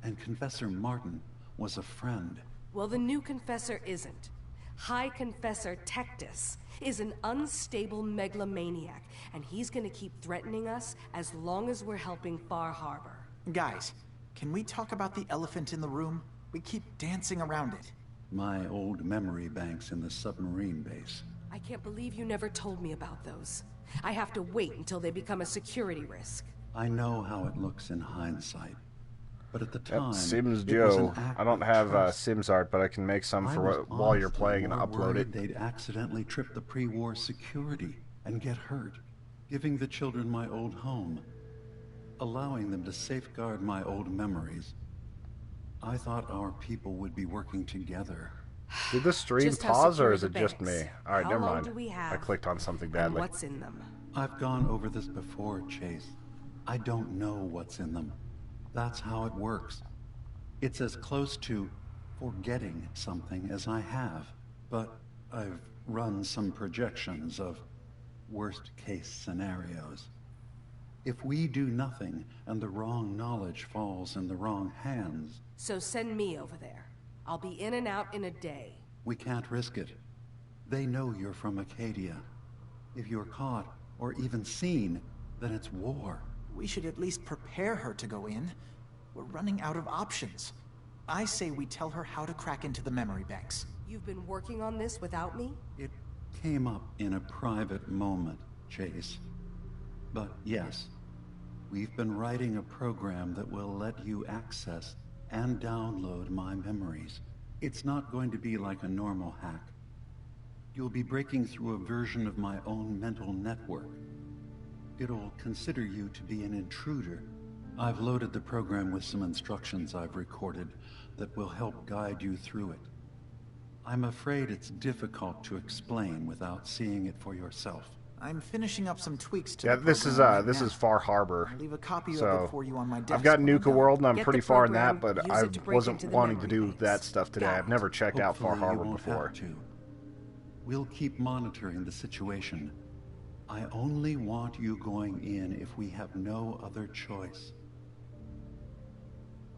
And Confessor Martin was a friend. Well, the new Confessor isn't. High Confessor Tectus is an unstable megalomaniac, and he's gonna keep threatening us as long as we're helping Far Harbor. Guys, can we talk about the elephant in the room? We keep dancing around it. My old memory banks in the submarine base. I can't believe you never told me about those. I have to wait until they become a security risk. I know how it looks in hindsight, but at the time, Sims it was an Joe. act I don't of have trust. Sims art, but I can make some I for was while you're honestly playing and more upload worried it. They'd accidentally trip the pre-war security and get hurt, giving the children my old home, allowing them to safeguard my old memories. I thought our people would be working together. Did the stream Just how pause, or secure is the it just banks? me? Alright, How never long mind. do we I have? clicked on something And badly. what's in them? I've gone over this before, Chase. I don't know what's in them. That's how it works. It's as close to forgetting something as I have, but I've run some projections of worst-case scenarios. If we do nothing and the wrong knowledge falls in the wrong hands, So send me over there. I'll be in and out in a day. we can't risk it. They know you're from Acadia. If you're caught, or even seen, then it's war. We should at least prepare her to go in. We're running out of options. I say we tell her how to crack into the memory banks. You've been working on this without me? It came up in a private moment, Chase. But yes, we've been writing a program that will let you access and download my memories. It's not going to be like a normal hack. You'll be breaking through a version of my own mental network. It'll consider you to be an intruder. I've loaded the program with some instructions I've recorded that will help guide you through it. I'm afraid it's difficult to explain without seeing it for yourself. I'm finishing up some tweaks to Yeah, the this is program right this now. is Far Harbor. I'll leave a copy of So it for you on my desk. I've got when I'm Nuka done. World, and I'm Get pretty the far in that, program, but use I it to break wasn't into the wanting to memory do banks. that stuff today. I've never checked out Far Hopefully you Harbor won't before. have to. We'll keep monitoring the situation. I only want you going in if we have no other choice.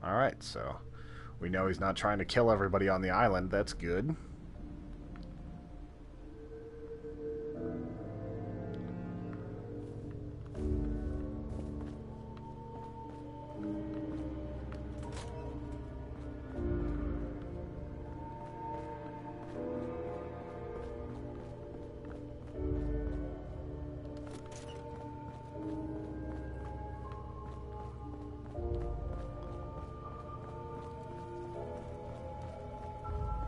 Alright, so we know he's not trying to kill everybody on the island. That's good.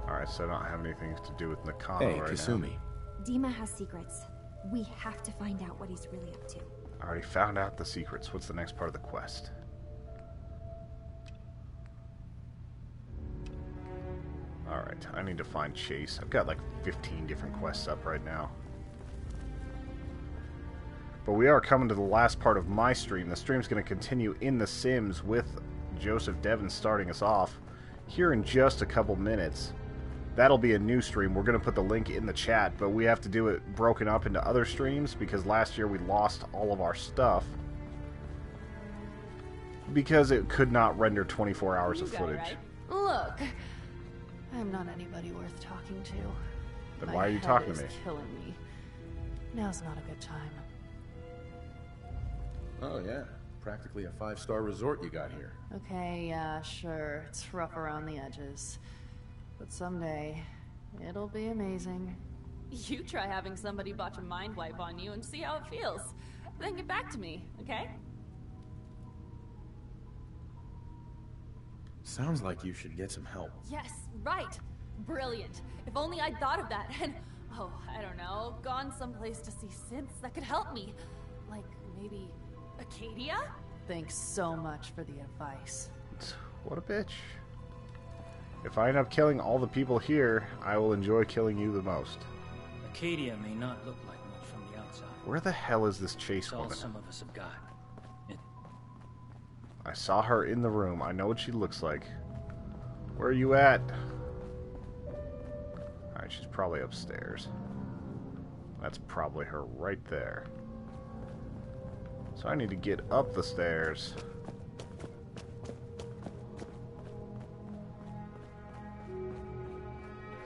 Alright, so I don't have anything to do with Nakano Hey, right Kasumi. Dima has secrets. We have to find out what he's really up to. now. I already found out the secrets. What's the next part of the quest? Alright, I need to find Chase. I've got like 15 different quests up right now. But we are coming to the last part of my stream. The stream's going to continue in The Sims with Joseph Devon starting us off here in just a couple minutes. That'll be a new stream. We're going to put the link in the chat, but we have to do it broken up into other streams because last year we lost all of our stuff because it could not render 24 hours of footage. Look, I'm not anybody worth talking to. Then My why are you head talking to is me? Killing me. Now's not a good time. Oh, yeah. Practically a 5-star resort you got here. Okay, yeah, sure. It's rough around the edges. But someday, it'll be amazing. You try having somebody botch a mind wipe on you and see how it feels. Then get back to me, okay? Sounds like you should get some help. Yes, right. Brilliant. If only I'd thought of that and, oh, I don't know, gone someplace to see synths that could help me. Like, maybe Acadia? Thanks so much for the advice. What a bitch. If I end up killing all the people here, I will enjoy killing you the most. Acadia may not look like much from the outside. Where the hell is this Chase It's all woman? some of us have got. I saw her in the room. I know what she looks like. Where are you at? Alright, she's probably upstairs. That's probably her right there. So I need to get up the stairs.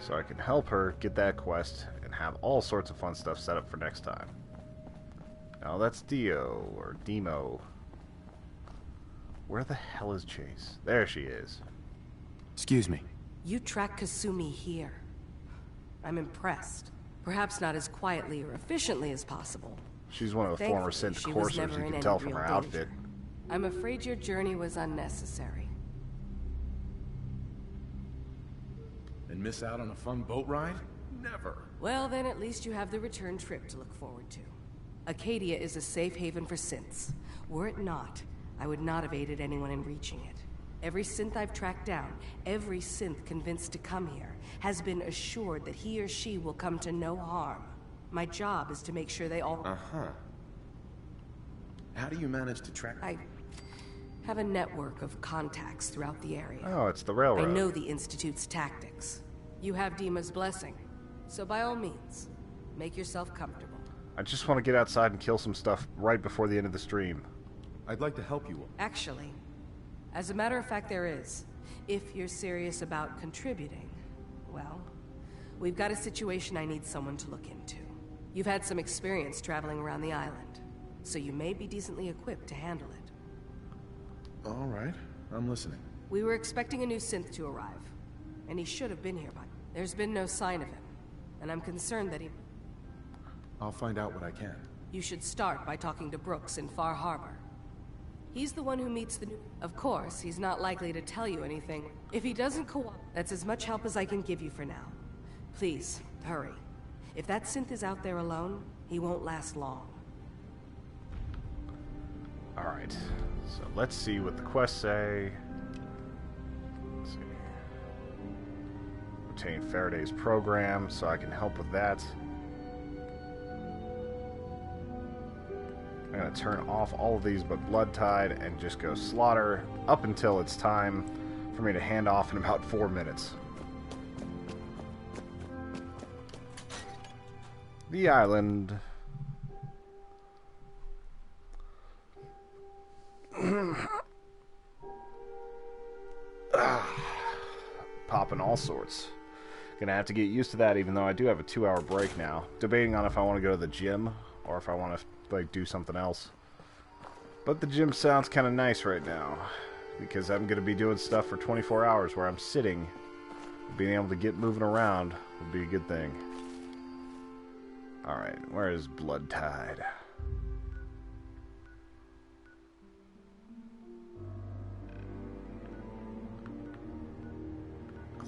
So I can help her get that quest and have all sorts of fun stuff set up for next time. Now that's Dio, or Demo. Where the hell is Chase? There she is. Excuse me. You track Kasumi here. I'm impressed. Perhaps not as quietly or efficiently as possible. She's one of the former synth coursers, you can tell from her outfit. I'm afraid your journey was unnecessary. And miss out on a fun boat ride? Never. Well, then at least you have the return trip to look forward to. Acadia is a safe haven for synths. Were it not, I would not have aided anyone in reaching it. Every synth I've tracked down, every synth convinced to come here, has been assured that he or she will come to no harm. My job is to make sure they all... Uh-huh. How do you manage to track... I have a network of contacts throughout the area. Oh, it's the railroad. I know the Institute's tactics. You have Dima's blessing, so by all means, make yourself comfortable. I just want to get outside and kill some stuff right before the end of the stream. I'd like to help you. Actually, as a matter of fact, there is. If you're serious about contributing, well, we've got a situation I need someone to look into. You've had some experience traveling around the island, so you may be decently equipped to handle it. All right, I'm listening. We were expecting a new synth to arrive, and he should have been here by... There's been no sign of him, and I'm concerned that he... I'll find out what I can. You should start by talking to Brooks in Far Harbor. He's the one who meets the new... Of course, he's not likely to tell you anything. If he doesn't cooperate, that's as much help as I can give you for now. Please, hurry. If that synth is out there alone, he won't last long. Alright, so let's see what the quests say. Let's see. Obtain Faraday's program, so I can help with that. I'm going to turn off all of these but Blood Tide and just go slaughter up until it's time for me to hand off in about 4 minutes. The island. Popping all sorts. Gonna have to get used to that, even though I do have a 2-hour break now. Debating on if I want to go to the gym or if I want to like do something else. But the gym sounds kind of nice right now because I'm gonna be doing stuff for 24 hours where I'm sitting. Being able to get moving around would be a good thing. Alright, where is Blood Tide?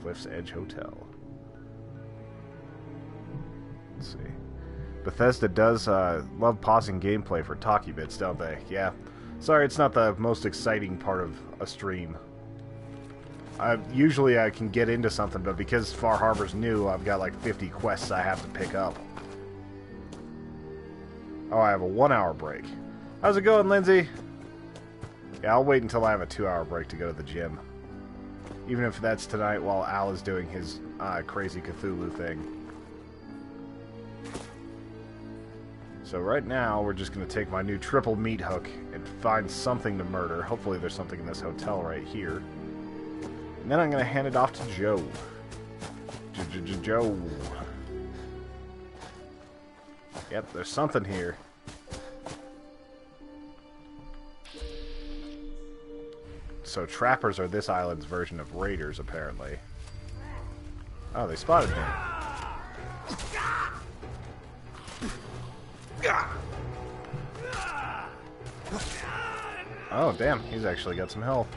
Cliff's Edge Hotel. Let's see. Bethesda does love pausing gameplay for talkie bits, don't they? Yeah. Sorry, it's not the most exciting part of a stream. Usually I can get into something, but because Far Harbor's new, I've got like 50 quests I have to pick up. Oh, I have a 1-hour break. How's it going, Lindsay? Yeah, I'll wait until I have a 2-hour break to go to the gym. Even if that's tonight while Al is doing his crazy Cthulhu thing. So right now, we're just going to take my new triple meat hook and find something to murder. Hopefully there's something in this hotel right here. And then I'm going to hand it off to Joe. Joe. Yep, there's something here. So trappers are this island's version of raiders, apparently. Oh, they spotted me. Oh, damn, he's actually got some health.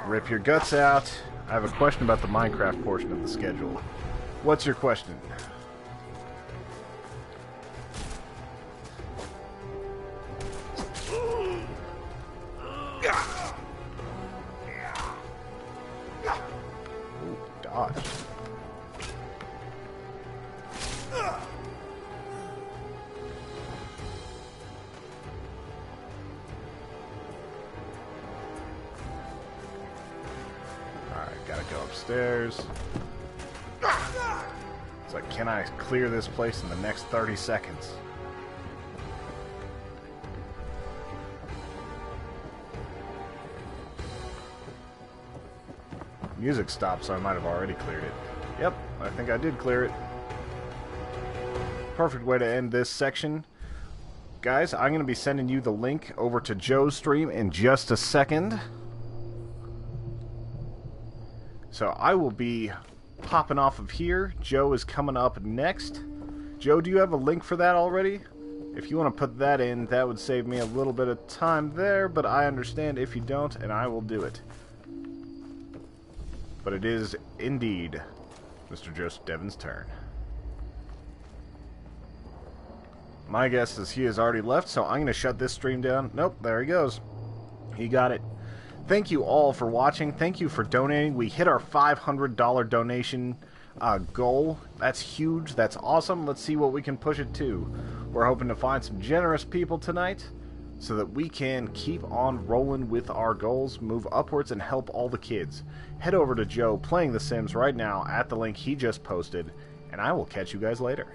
Rip your guts out. I have a question about the Minecraft portion of the schedule. What's your question? Ooh, dodge. Upstairs. It's like, can I clear this place in the next 30 seconds? Music stopped, so I might have already cleared it. Yep, I think I did clear it. Perfect way to end this section. Guys, I'm going to be sending you the link over to Joe's stream in just a second. So I will be popping off of here. Joe is coming up next. Joe, do you have a link for that already? If you want to put that in, that would save me a little bit of time there, but I understand if you don't, and I will do it. But it is indeed Mr. Joseph Devon's turn. My guess is he has already left, so I'm going to shut this stream down. Nope, there he goes. He got it. Thank you all for watching. Thank you for donating. We hit our $500 donation goal. That's huge. That's awesome. Let's see what we can push it to. We're hoping to find some generous people tonight so that we can keep on rolling with our goals, move upwards, and help all the kids. Head over to Joe Playing The Sims right now at the link he just posted, and I will catch you guys later.